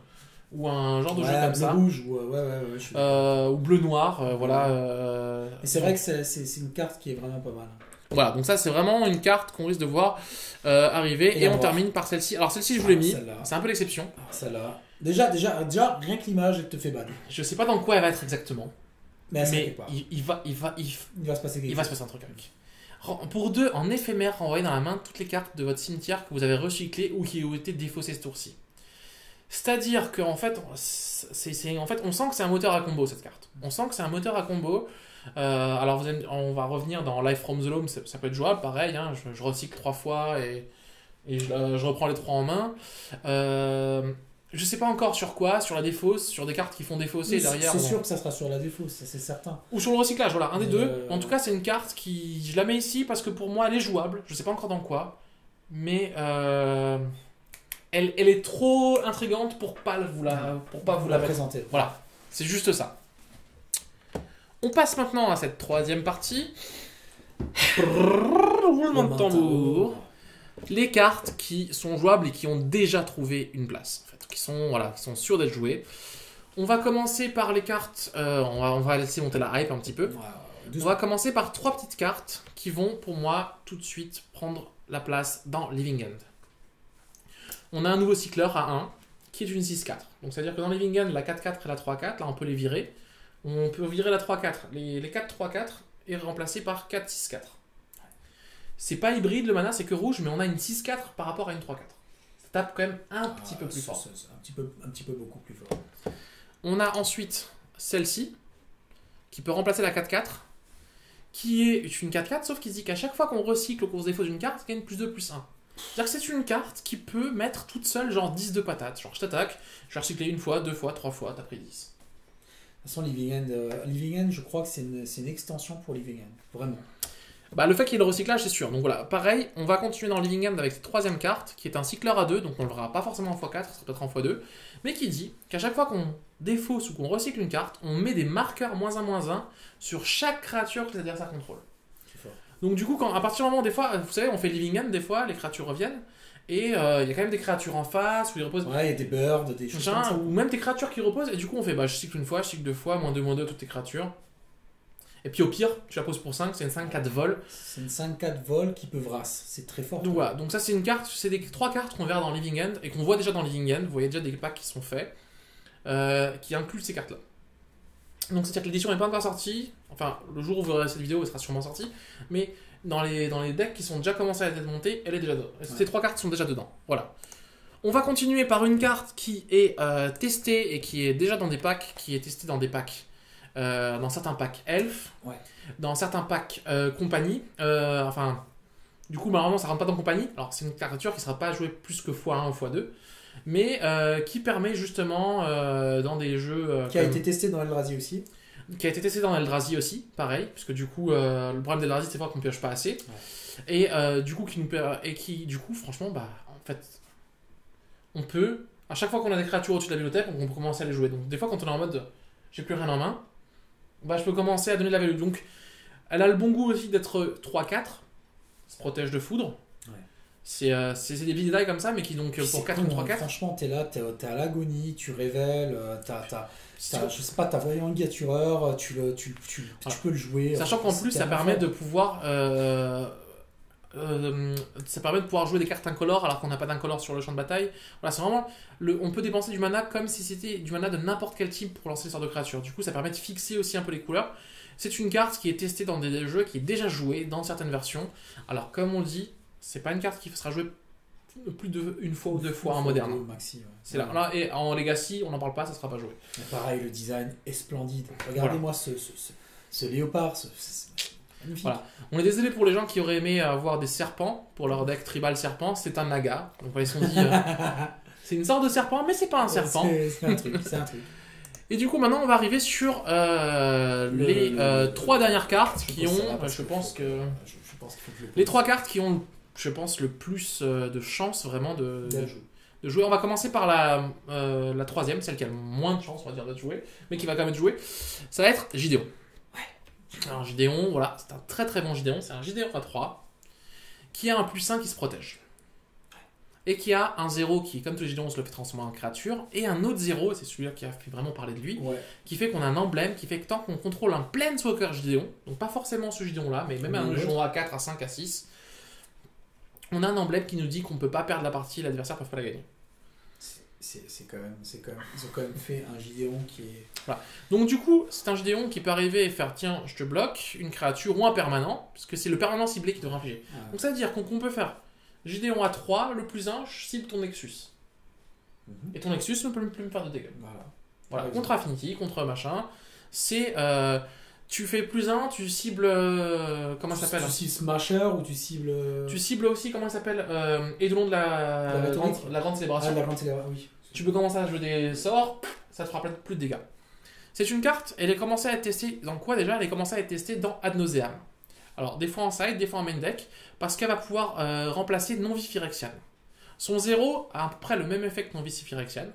ou un genre de jeu comme bleu ça. Rouge, ou bleu noir, voilà. Et c'est vrai que c'est une carte qui est vraiment pas mal. Voilà, donc ça c'est vraiment une carte qu'on risque de voir arriver. Et on termine par celle-ci. Alors celle-ci je vous l'ai mis, c'est un peu l'exception. Celle-là. Déjà, rien que l'image, elle te fait ban. Je sais pas dans quoi elle va être exactement. Mais il va se passer quelque chose. Un truc avec. Pour 2, en éphémère, renvoyez dans la main toutes les cartes de votre cimetière que vous avez recyclées ou qui ont été défaussées ce tour-ci. C'est-à-dire qu'en fait, on sent que c'est un moteur à combo cette carte. On sent que c'est un moteur à combo. Alors on va revenir dans Life from the Loam, ça peut être jouable, pareil. Hein, je recycle 3 fois et je reprends les 3 en main. Je sais pas encore sur quoi, sur la défausse, sur des cartes qui font défausser derrière. C'est sûr que ça sera sur la défausse, ça c'est certain. Ou sur le recyclage, voilà, un des deux. En tout cas, c'est une carte qui. Je la mets ici parce que pour moi, elle est jouable. Je sais pas encore dans quoi. Mais elle est trop intrigante pour pas vous la présenter. Voilà, c'est juste ça. On passe maintenant à cette 3e partie. Roulement de tambour. Les cartes qui sont jouables et qui ont déjà trouvé une place, en fait, qui sont sûres d'être jouées. On va commencer par les cartes, on va laisser monter la hype un petit peu. On va commencer par 3 petites cartes qui vont, pour moi, tout de suite prendre la place dans Living End. On a un nouveau cycleur à 1, qui est une 6-4. Donc, c'est-à-dire que dans Living End, la 4-4 et la 3-4, là, on peut les virer. On peut virer la 3-4. Les 4-3-4 est remplacé par 4-6-4. C'est pas hybride le mana, c'est que rouge, mais on a une 6-4 par rapport à une 3-4. Ça tape quand même un petit peu plus fort. Un petit peu beaucoup plus fort. On a ensuite celle-ci, qui peut remplacer la 4-4, qui est une 4-4, sauf qu'il dit qu'à chaque fois qu'on recycle au cours défaut d'une carte, il gagne plus 2, plus 1. C'est-à-dire que c'est une carte qui peut mettre toute seule genre 10 de patates. Genre je t'attaque, je vais recycler 1 fois, 2 fois, 3 fois, t'as pris 10. De toute façon, Living End, je crois que c'est une extension pour Living End. Vraiment. Le fait qu'il y ait le recyclage, c'est sûr. Donc voilà, pareil, on va continuer dans Living End avec cette 3e carte, qui est un cycleur à 2, donc on ne le verra pas forcément en x4, ça sera peut-être en x2, mais qui dit qu'à chaque fois qu'on défausse ou qu'on recycle une carte, on met des marqueurs -1/-1 sur chaque créature que l'adversaire contrôle. C'est fort. Donc du coup, à partir du moment, des fois, vous savez, on fait Living End, des fois, les créatures reviennent, et il y a quand même des créatures en face, où ils reposent... Ouais, il y a des birds, des choses comme ça. Ou même des créatures qui reposent, et du coup on fait, je cycle 1 fois, je cycle 2 fois, -2/-2 toutes tes créatures. Et puis au pire, tu la poses pour 5, c'est une 5-4 vol. C'est une 5-4 vol qui peut vrasse, c'est très fort. Donc voilà, donc ça c'est une carte, c'est des 3 cartes qu'on verra dans Living End, et qu'on voit déjà dans Living End, vous voyez déjà des packs qui sont faits, qui incluent ces cartes-là. Donc c'est-à-dire que l'édition n'est pas encore sortie, enfin le jour où vous verrez cette vidéo, elle sera sûrement sortie, mais dans les decks qui sont déjà commencés à être montés, elle est déjà dedans. Ces 3 cartes sont déjà dedans, voilà. On va continuer par une carte qui est testée et qui est déjà dans des packs, qui est testée dans des packs. Dans certains packs elf, dans certains packs compagnie, du coup malheureusement ça rentre pas dans compagnie, alors c'est une créature qui sera pas jouée plus que x1 ou x2, mais qui permet justement dans des jeux... qui a été testé dans Eldrazi aussi. Qui a été testé dans Eldrazi aussi, pareil, puisque du coup le problème d'Eldrazi c'est qu'on pioche pas assez, et du coup du coup franchement en fait on peut, à chaque fois qu'on a des créatures au-dessus de la bibliothèque, on peut commencer à les jouer, donc des fois quand on est en mode j'ai plus rien en main, je peux commencer à donner de la value. Donc, elle a le bon goût aussi d'être 3-4, se protège de foudre. C'est des petits détails comme ça, mais qui donc pour 4 ou 3-4. Franchement, t'es là, t'es à l'agonie, tu révèles, je sais pas, t'as voyant ligatureur, tu peux le jouer. Sachant qu'en plus, ça permet de pouvoir. Ça permet de pouvoir jouer des cartes incolores alors qu'on n'a pas d'incolore sur le champ de bataille. Voilà, c'est vraiment on peut dépenser du mana comme si c'était du mana de n'importe quel type pour lancer les sorts de créatures. Du coup, ça permet de fixer aussi un peu les couleurs. C'est une carte qui est testée dans des jeux, qui est déjà jouée dans certaines versions. Alors, comme on le dit, c'est pas une carte qui sera jouée plus d'une fois ou deux fois en moderne. Maxi, ouais. C'est là, et en Legacy, on n'en parle pas, ça sera pas joué. Mais pareil, le design est splendide. Regardez-moi ce léopard, magnifique. Voilà. On est désolé pour les gens qui auraient aimé avoir des serpents pour leur deck tribal serpent. C'est un naga. Donc ils se sont dit, c'est une sorte de serpent, mais c'est pas un serpent. C'est un truc, c'est un truc. Et du coup, maintenant, on va arriver sur les 3 dernières cartes qui ont, je pense que les 3 cartes qui ont, je pense, le plus de chance vraiment de jouer. On va commencer par la troisième, celle qui a le moins de chance, on va dire, de jouer, mais qui va quand même être jouée. Ça va être Gideon. Alors Gideon, voilà, c'est un très très bon Gideon, c'est un Gideon à 3 qui a un +1 qui se protège. Et qui a un 0 qui, comme tous les Gideons, se le fait transformer en créature, et un autre 0, c'est celui-là qui a fait vraiment parler de lui, qui fait qu'on a un emblème qui fait que tant qu'on contrôle un Planeswalker Gideon, donc pas forcément ce Gideon-là, mais même un Gideon A4, A5, A6, on a un emblème qui nous dit qu'on ne peut pas perdre la partie, l'adversaire ne peut pas la gagner. C'est quand même, ils ont quand même fait un Gideon qui est... Voilà. Donc du coup, c'est un Gideon qui peut arriver et faire, tiens, je te bloque, une créature ou un permanent, parce que c'est le permanent ciblé qui devrait infliger. Donc ça veut dire qu'on peut faire Gideon à 3, le +1, je cible ton Nexus. Et ton Nexus ne peut plus me faire de dégâts. Voilà. Contre Affinity, contre machin, c'est... tu fais +1, tu cibles... comment ça s'appelle ? Tu cibles Smasher ou tu cibles... Tu cibles aussi, comment ça s'appelle Eidolon de la Grande Célébration. Ah, la Grande Célébration, oui. Tu peux commencer à jouer des sorts, ça te fera plus de dégâts. C'est une carte, elle est commencée à être testée dans quoi déjà ? Elle est commencée à être testée dans Ad Nauseam. Alors, des fois en side, des fois en main deck, parce qu'elle va pouvoir remplacer Non-Vie Phyrexian. Son 0 a à peu près le même effet que Non-Vie Phyrexian.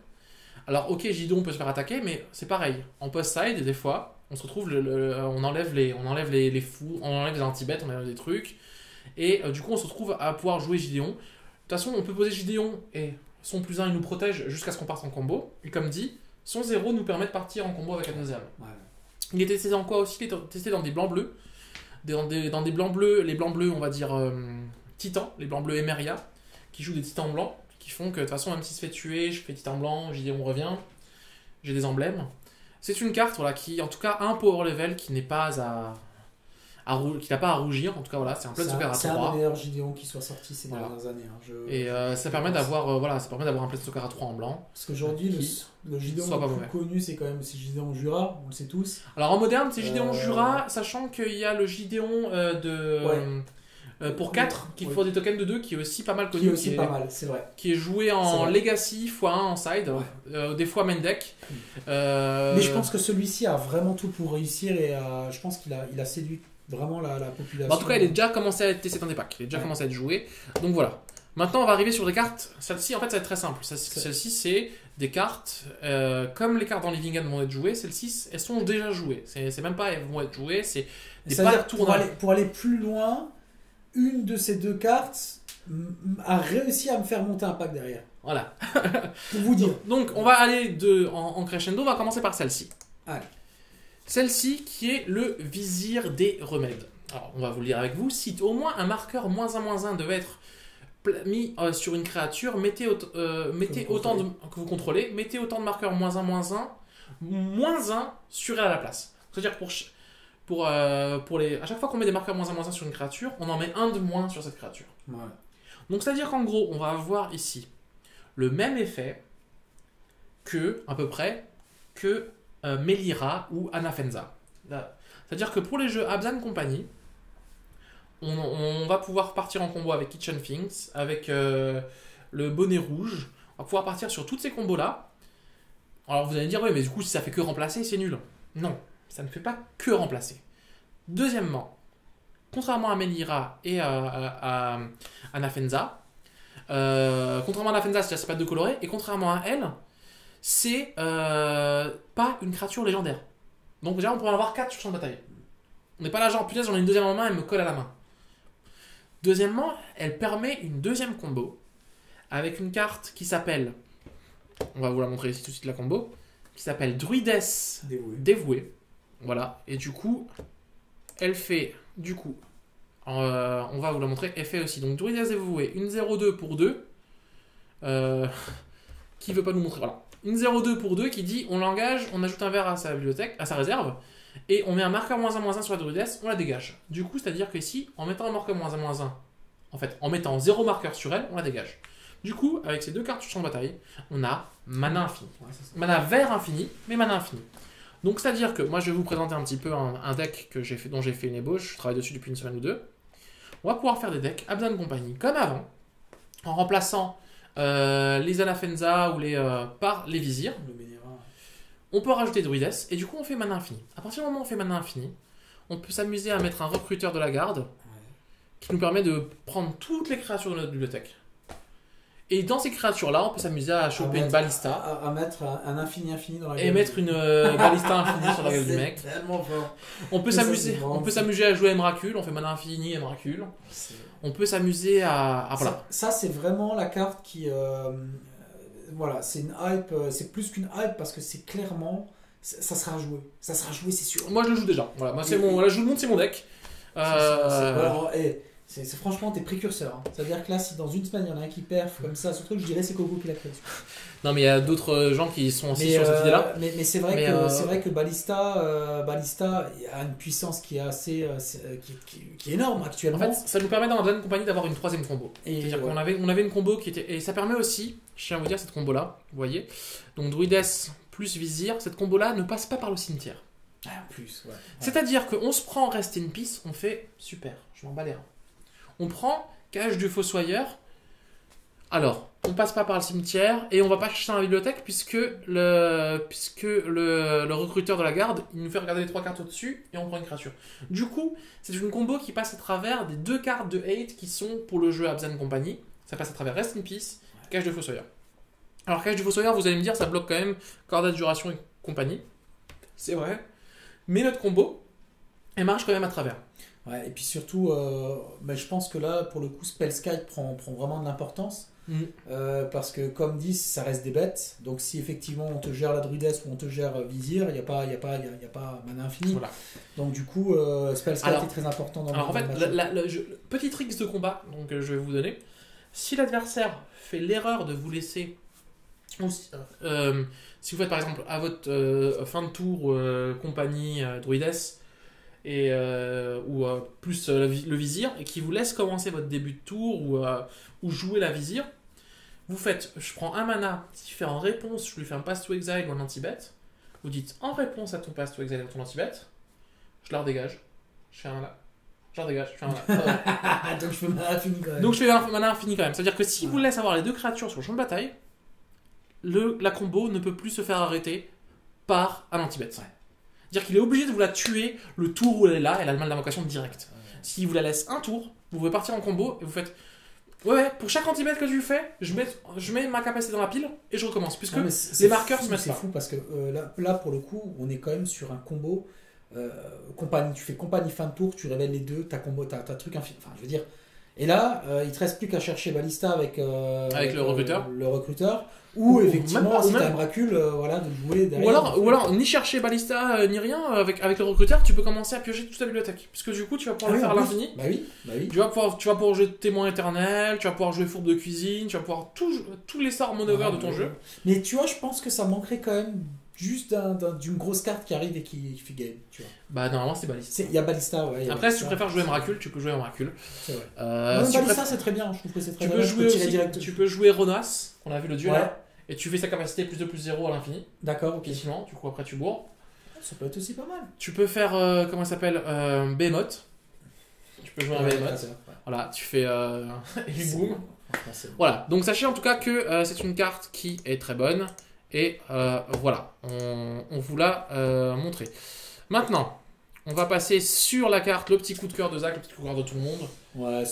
Alors, ok, Gideon peut se faire attaquer, mais c'est pareil. En post-side, des fois, on se retrouve, on enlève les fous, on enlève les anti-bêtes, on enlève des trucs, et du coup, on se retrouve à pouvoir jouer Gideon. De toute façon, on peut poser Gideon, et son +1, il nous protège jusqu'à ce qu'on parte en combo. Et comme dit, son 0 nous permet de partir en combo avec Ad Nauseam. Il est testé dans quoi aussi ? Il est testé dans des blancs-bleus. Dans des blancs-bleus, les blancs-bleus, on va dire titans, les blancs-bleus Emeria, qui jouent des titans blancs, qui font que de toute façon, même s'il se fait tuer, je fais titan blanc, Gideon revient, j'ai des emblèmes. C'est une carte voilà, qui, en tout cas, a un power level qui n'est pas qui n'a pas à rougir. En tout cas, voilà, c'est un Planeswalker à 3. C'est un des meilleurs Gideon qui soit sorti ces dernières années. Et ça permet d'avoir un Planeswalker à 3 en blanc. Parce qu'aujourd'hui, le Gideon le plus connu, c'est quand même Gideon Jura, on le sait tous. Alors en moderne, c'est Gideon Jura, sachant qu'il y a le Gideon pour 4 qui faut des tokens de 2 qui est aussi pas mal connu. Qui est aussi pas mal, c'est vrai. Qui est joué en Legacy x1 en side, des fois main deck. Mais je pense que celui-ci a vraiment tout pour réussir et je pense qu'il a séduit vraiment la population. En tout cas, il est déjà commencé à être testé dans des packs, il est déjà commencé à être joué. Donc voilà. Maintenant, on va arriver sur des cartes. Celle-ci, en fait, ça va être très simple. Celle-ci, c'est des cartes, comme les cartes dans Living End vont être jouées, celles-ci, elles sont déjà jouées. C'est même pas elles vont être jouées, c'est des packs pour aller plus loin, une de ces deux cartes a réussi à me faire monter un pack derrière. Voilà. Pour vous dire. Donc, on va aller en crescendo, on va commencer par celle-ci. Allez. Celle-ci qui est le Vizir des Remèdes. Alors, on va vous le lire avec vous. Si au moins un marqueur -1/-1 devait être mis sur une créature, mettez autant que vous contrôlez, mettez autant de marqueurs -1/-1, -1 sur elle à la place. C'est-à-dire à chaque fois qu'on met des marqueurs -1/-1 sur une créature, on en met un de moins sur cette créature. Ouais. Donc c'est-à-dire qu'en gros, on va avoir ici le même effet à peu près, que Melira ou Anafenza. C'est-à-dire que pour les jeux Abzan Company, on va pouvoir partir en combo avec Kitchen Things, avec le bonnet rouge. On va pouvoir partir sur toutes ces combos-là. Alors vous allez me dire, oui, mais du coup, si ça fait que remplacer, c'est nul. Non, ça ne fait pas que remplacer. Deuxièmement, contrairement à Melira et à Anafenza, contrairement à Anafenza, c'est pas de coloré, et contrairement à elle, c'est pas une créature légendaire. Donc déjà, on pourrait en avoir 4 sur champ de bataille. On n'est pas là genre, putain, j'en ai une deuxième en main, elle me colle à la main. Deuxièmement, elle permet une deuxième combo avec une carte qui s'appelle, on va vous la montrer ici tout de suite la combo, qui s'appelle Druidess Dévouée. Voilà, et du coup, elle fait, on va vous la montrer, elle fait aussi, donc Druidess Dévouée, une 0-2 pour 2, qui veut pas nous montrer, voilà. Une 0-2 pour 2 qui dit, on l'engage, on ajoute un vert à sa bibliothèque, à sa réserve, et on met un marqueur -1/-1 sur la Druidess, on la dégage. Du coup, c'est-à-dire que ici, en mettant un marqueur -1/-1, en fait, en mettant 0 marqueur sur elle, on la dégage. Du coup, avec ces deux cartes sur champ de bataille, on a mana infini. Mana vert infini, mais mana infini. Donc, c'est-à-dire que moi, je vais vous présenter un petit peu un deck que dont j'ai fait une ébauche. Je travaille dessus depuis une semaine ou deux. On va pouvoir faire des decks Abzan Company comme avant, en remplaçant les Anafenza ou par les Vizirs. On peut rajouter Druidess, et du coup, on fait mana infini. À partir du moment où on fait mana infini, on peut s'amuser à mettre un recruteur de la garde qui nous permet de prendre toutes les créatures de notre bibliothèque. Et dans ces créatures-là, on peut s'amuser à choper une balista. À mettre un infini dans la gueule. Et mettre une balista infinie sur la gueule du mec. C'est tellement fort. On peut s'amuser à jouer Emrakul, on fait mana infini, Emrakul. On peut s'amuser à voilà. Ça c'est vraiment la carte qui... voilà, c'est une hype, c'est plus qu'une hype parce que c'est clairement... Ça sera joué. Ça sera joué, c'est sûr. Moi je le joue déjà. Voilà, moi, je vous montre, c'est mon deck. C'est franchement tes précurseurs. Hein. C'est-à-dire que là, si dans une semaine il y en a un qui perf comme ça, surtout que je dirais c'est Coco qui l'a créé. Non, mais il y a d'autres gens qui sont aussi sur cette idée-là. Mais c'est vrai que Ballista a une puissance qui est assez qui est énorme actuellement. En fait, ça nous permet dans la compagnie d'avoir une troisième combo. C'est-à-dire qu'on avait une combo qui était. Et ça permet aussi, je tiens à vous dire, cette combo-là, vous voyez. Donc Druidess plus Vizir, cette combo-là ne passe pas par le cimetière. Ah, en plus, ouais. C'est-à-dire qu'on se prend Rest in Peace, on fait super, je m'en bats les reins. On prend Cage du Fossoyeur. Alors, on passe pas par le cimetière et on va pas chercher dans la bibliothèque puisque le recruteur de la garde, il nous fait regarder les 3 cartes au-dessus et on prend une créature. Du coup, c'est une combo qui passe à travers des 2 cartes de hate qui sont pour le jeu Abzan Company. Ça passe à travers Rest in Peace, Cage du Fossoyeur. Alors, Cage du Fossoyeur, vous allez me dire, ça bloque quand même Corda de Duration et compagnie. C'est vrai. Mais notre combo, elle marche quand même à travers. Ouais, et puis surtout, je pense que là, pour le coup, Spellskite prend vraiment de l'importance. Parce que, comme dit, ça reste des bêtes. Donc, si effectivement on te gère la Druidess ou on te gère Vizir, il n'y a pas mana infini. Voilà. Donc, du coup, Spellskite est très important dans en fait, petit trick de combat donc, je vais vous donner. Si l'adversaire fait l'erreur de vous laisser. Si vous faites par exemple à votre fin de tour compagnie Druidess. Plus le Vizir et qui vous laisse commencer votre début de tour ou jouer la Vizir, vous faites, je prends un mana qui fait en réponse, je lui fais un Pass to Exile ou un anti-bet, vous dites en réponse à ton Pass to Exile ou ton anti-bet, je la redégage, je fais un mana, je la redégage, je fais un mana. Donc je fais mana infini quand même. Donc je fais un mana infini quand même, c'est-à-dire que si vous laissez avoir les 2 créatures sur le champ de bataille, la combo ne peut plus se faire arrêter par un anti-bet. C'est-à-dire qu'il est obligé de vous la tuer le tour où elle est là, elle a le mal d'invocation direct. S'il vous la laisse un tour, vous pouvez partir en combo et vous faites ouais, pour chaque anti-bet que tu fais, je mets ma capacité dans la pile et je recommence. Puisque les marqueurs se mettent là. C'est fou parce que là, pour le coup, on est quand même sur un combo compagnie. Tu fais compagnie fin de tour, tu révèles les 2, t'as combo, t'as truc infini. Enfin, je veux dire. Et là, il te reste plus qu'à chercher Ballista avec le recruteur. Ou effectivement, si t'as un Emrakul, de jouer derrière. Ou alors, ni chercher Ballista, ni rien, avec le recruteur, tu peux commencer à piocher toute ta bibliothèque. Puisque du coup, tu vas pouvoir le faire à l'infini. Bah oui. Tu vas pouvoir jouer Témoin éternel, tu vas pouvoir jouer Fourbe de cuisine, tu vas pouvoir tous les sorts monover de ton jeu. Mais tu vois, je pense que ça manquerait quand même juste d'une grosse carte qui arrive et qui fait game. Tu vois. Bah, normalement, c'est Ballista. Il y a Ballista, ouais. Après, si tu préfères jouer Emrakul, tu peux jouer Emrakul. C'est vrai. Ballista, c'est très bien. Je trouve que c'est très bien. Tu peux jouer Ronas, on a vu le duel là. Et tu fais sa capacité plus 2 plus 0 à l'infini. D'accord, ok. Sinon, du coup, après, tu bourres. Ça peut être aussi pas mal. Tu peux faire, comment ça s'appelle, Behemoth. Tu peux jouer un Behemoth. Voilà, tu fais et boum. Voilà, donc sachez en tout cas que c'est une carte qui est très bonne. Et voilà, on vous l'a montré. Maintenant, on va passer sur la carte, le petit coup de cœur de Zach, le petit coup de cœur de tout le monde. Ouais,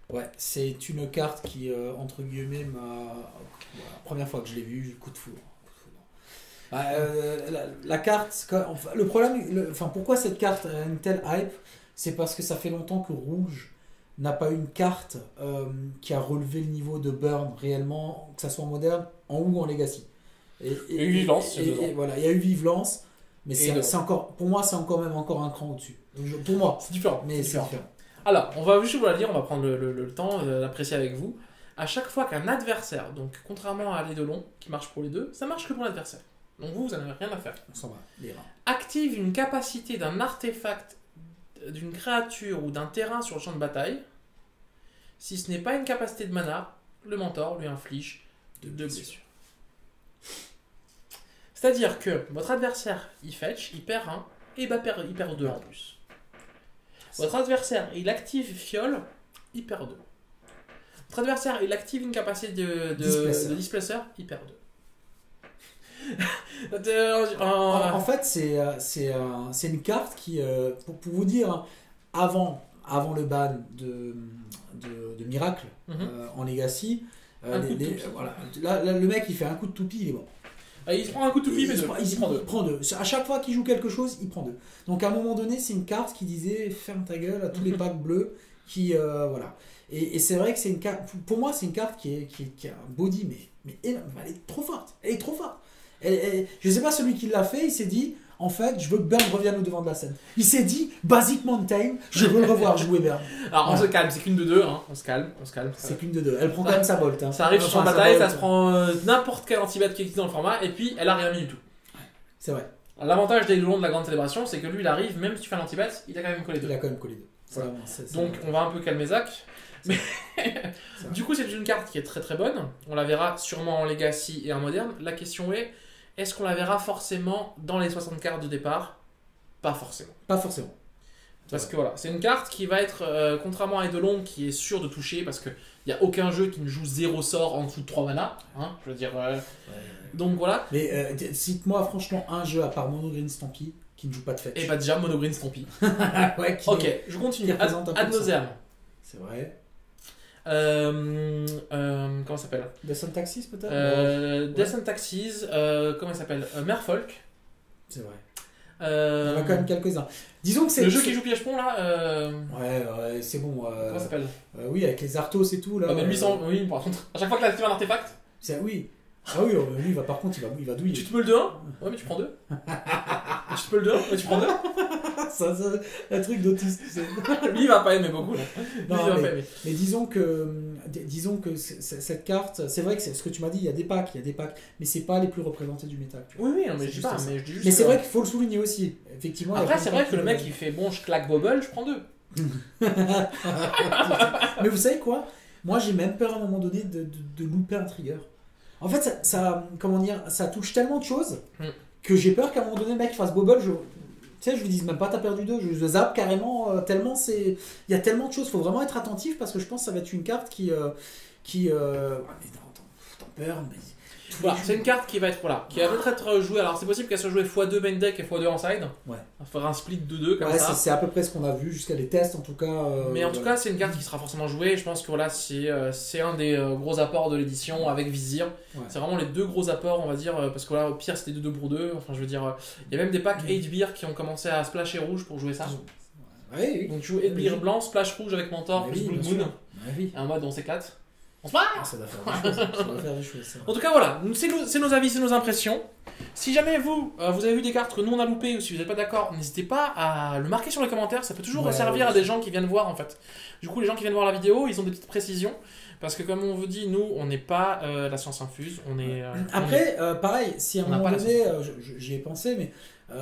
Ouais, c'est une carte qui, entre guillemets, la première fois que je l'ai vue, coup de foudre. Bah, la carte, enfin, le problème, enfin, pourquoi cette carte a une telle hype, c'est parce que ça fait longtemps que Rouge n'a pas eu une carte qui a relevé le niveau de burn réellement, que ça soit en moderne, en ou en legacy. Il y a eu Vive-Lance, et voilà, il y a eu Vive-Lance, mais c'est encore, pour moi, c'est encore même encore un cran au-dessus. Pour moi, c'est différent. Mais c'est différent. Alors, on va juste vous la lire, on va prendre le temps d'apprécier avec vous. À chaque fois qu'un adversaire, donc contrairement à l'Eidolon, qui marche pour les deux, ça marche que pour l'adversaire. Donc vous n'en avez rien à faire. On s'en va, les rats. Active une capacité d'un artefact, d'une créature ou d'un terrain sur le champ de bataille. Si ce n'est pas une capacité de mana, le mentor lui inflige 2 blessures. C'est-à-dire que votre adversaire, il fetch, il perd 1, et bah il perd 2 en plus. Votre adversaire, il active fiole, il perd 2. Votre adversaire, il active une capacité de displacer, il perd 2. En fait, c'est une carte qui, pour vous dire, hein, avant le ban de Miracle en Legacy, voilà, là, le mec il fait un coup de toupie, il est bon. Il se prend un coup de toupie, mais il prend 2. À chaque fois qu'il joue quelque chose, il prend 2. Donc à un moment donné, c'est une carte qui disait ferme ta gueule à tous les packs bleus. Voilà. Et c'est vrai que c'est une carte, pour moi, c'est une carte qui a un body, mais elle est trop forte. Elle est trop forte. Je sais pas, celui qui l'a fait, il s'est dit en fait, je veux que Burn revienne au devant de la scène. Il s'est dit Basic Mountain, je veux le revoir jouer Burn. Alors on se calme, c'est qu'une de 2, hein. On se calme. C'est qu'une de 2. Elle prend quand même sa bolt. Hein. Ça arrive sur son bataille, ça se prend n'importe quel anti-bat qui existe dans le format, et puis elle a rien mis du tout. C'est vrai. L'avantage des Eidolons de la grande célébration, c'est que lui il arrive, même si tu fais un anti-bat, il a quand même collé 2. Il a quand même collé 2. Voilà. Donc on va un peu calmer Zach. Mais du coup, c'est une carte qui est très très bonne. On la verra sûrement en Legacy et en moderne. La question est-ce qu'on la verra forcément dans les 60 cartes de départ? Pas forcément. Pas forcément. Parce que voilà, c'est une carte qui va être, contrairement à Eidolon, qui est sûre de toucher, parce qu'il n'y a aucun jeu qui ne joue 0 sort en dessous de 3 mana. Hein, je veux dire. Donc voilà. Mais cite-moi franchement un jeu à part Mono Green Stampy qui ne joue pas de fetch. Et bah déjà Mono Green Stampy. Ouais, ok, je continue. Ad nauseam. C'est vrai. Comment ça s'appelle? Death and Taxis peut-être Death and Taxis, comment il s'appelle? Merfolk. C'est vrai. Il y en a quand même quelques-uns. Disons que c'est le jeu qui joue Piège-Pont là. Ouais, c'est bon. Comment ça s'appelle? Oui, avec les Arthos et tout là. Mais 800, oui, par contre, à chaque fois que tu actives un artefact. Oui. Ah oui, lui, par contre, il va douiller. Tu te peux le 2-1? Ouais, mais tu prends 2. Tu te peux le 2-1? Ouais, tu prends 2. Ça, un truc d'autiste, tu sais. Lui, il va pas aimer beaucoup. Là. Non, mais disons que cette carte, c'est vrai que c'est ce que tu m'as dit, il y a des packs, mais c'est pas les plus représentés du méta. Oui, non, mais je dis pas. Mais c'est vrai qu'il faut le souligner aussi. Effectivement. Après, c'est vrai que le mec, il fait bon, je claque Bobble, je prends 2. Mais vous savez quoi? Moi, j'ai même peur à un moment donné de louper un trigger. En fait, comment dire, ça touche tellement de choses que j'ai peur qu'à un moment donné, le mec fasse Bobble. Tu sais, je lui dis même pas t'as perdu 2, je zappe carrément, tellement il y a tellement de choses, faut vraiment être attentif parce que je pense que ça va être une carte qui mais t'en peur, mais... Voilà, c'est une carte qui va être qui va peut-être être jouée. Alors c'est possible qu'elle soit jouée x2 main deck et x2 en side. Ouais. On va faire un split de 2 comme ça. C'est à peu près ce qu'on a vu jusqu'à les tests en tout cas. Mais en tout cas, c'est une carte qui sera forcément jouée. Je pense que voilà, c'est un des gros apports de l'édition avec Vizir. Ouais. C'est vraiment les 2 gros apports, on va dire, parce que là, au pire, c'était 2 pour 2. Enfin, je veux dire, il y a même des packs 8 beer qui ont commencé à splasher rouge pour jouer ça. Oui. Donc tu joues 8 beer blanc, splash rouge avec Mentor, plus Blue Moon. Et un mode on s'éclate. On se barre. Ça doit faire des choses. En tout cas, voilà, c'est nos avis, c'est nos impressions. Si jamais vous avez vu des cartes que nous on a loupées ou si vous n'êtes pas d'accord, n'hésitez pas à le marquer sur les commentaires. Ça peut toujours servir à des gens qui viennent voir en fait. Du coup, les gens qui viennent voir la vidéo, ils ont des petites précisions. Parce que comme on vous dit, nous, on n'est pas la science infuse. Après, pareil, si à un moment donné, j'y ai pensé, mais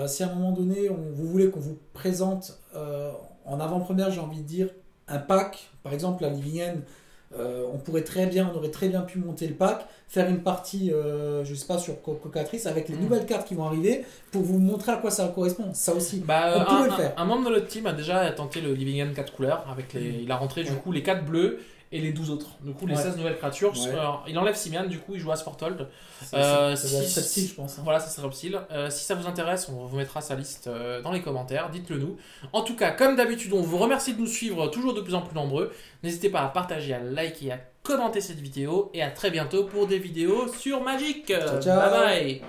si à un moment donné, vous voulez qu'on vous présente en avant-première, j'ai envie de dire, un pack, par exemple la Living End, on aurait très bien pu monter le pack, faire une partie, je sais pas, sur Cocatrice avec les nouvelles cartes qui vont arriver pour vous montrer à quoi ça correspond. Ça aussi, on pourrait le faire. Un membre de notre team a déjà tenté le Living End 4 couleurs. Il a rentré du coup les 4 bleus et les 12 autres. Du coup, les 16 nouvelles créatures. Alors, il enlève Simian, du coup, il joue à Sporthold. Ça je pense. Hein. Voilà, ça sera Reptile. Si ça vous intéresse, on vous mettra sa liste dans les commentaires. Dites-le nous. En tout cas, comme d'habitude, on vous remercie de nous suivre toujours de plus en plus nombreux. N'hésitez pas à partager, à liker, à commenter cette vidéo. Et à très bientôt pour des vidéos sur Magic. Ciao, ciao. Bye bye.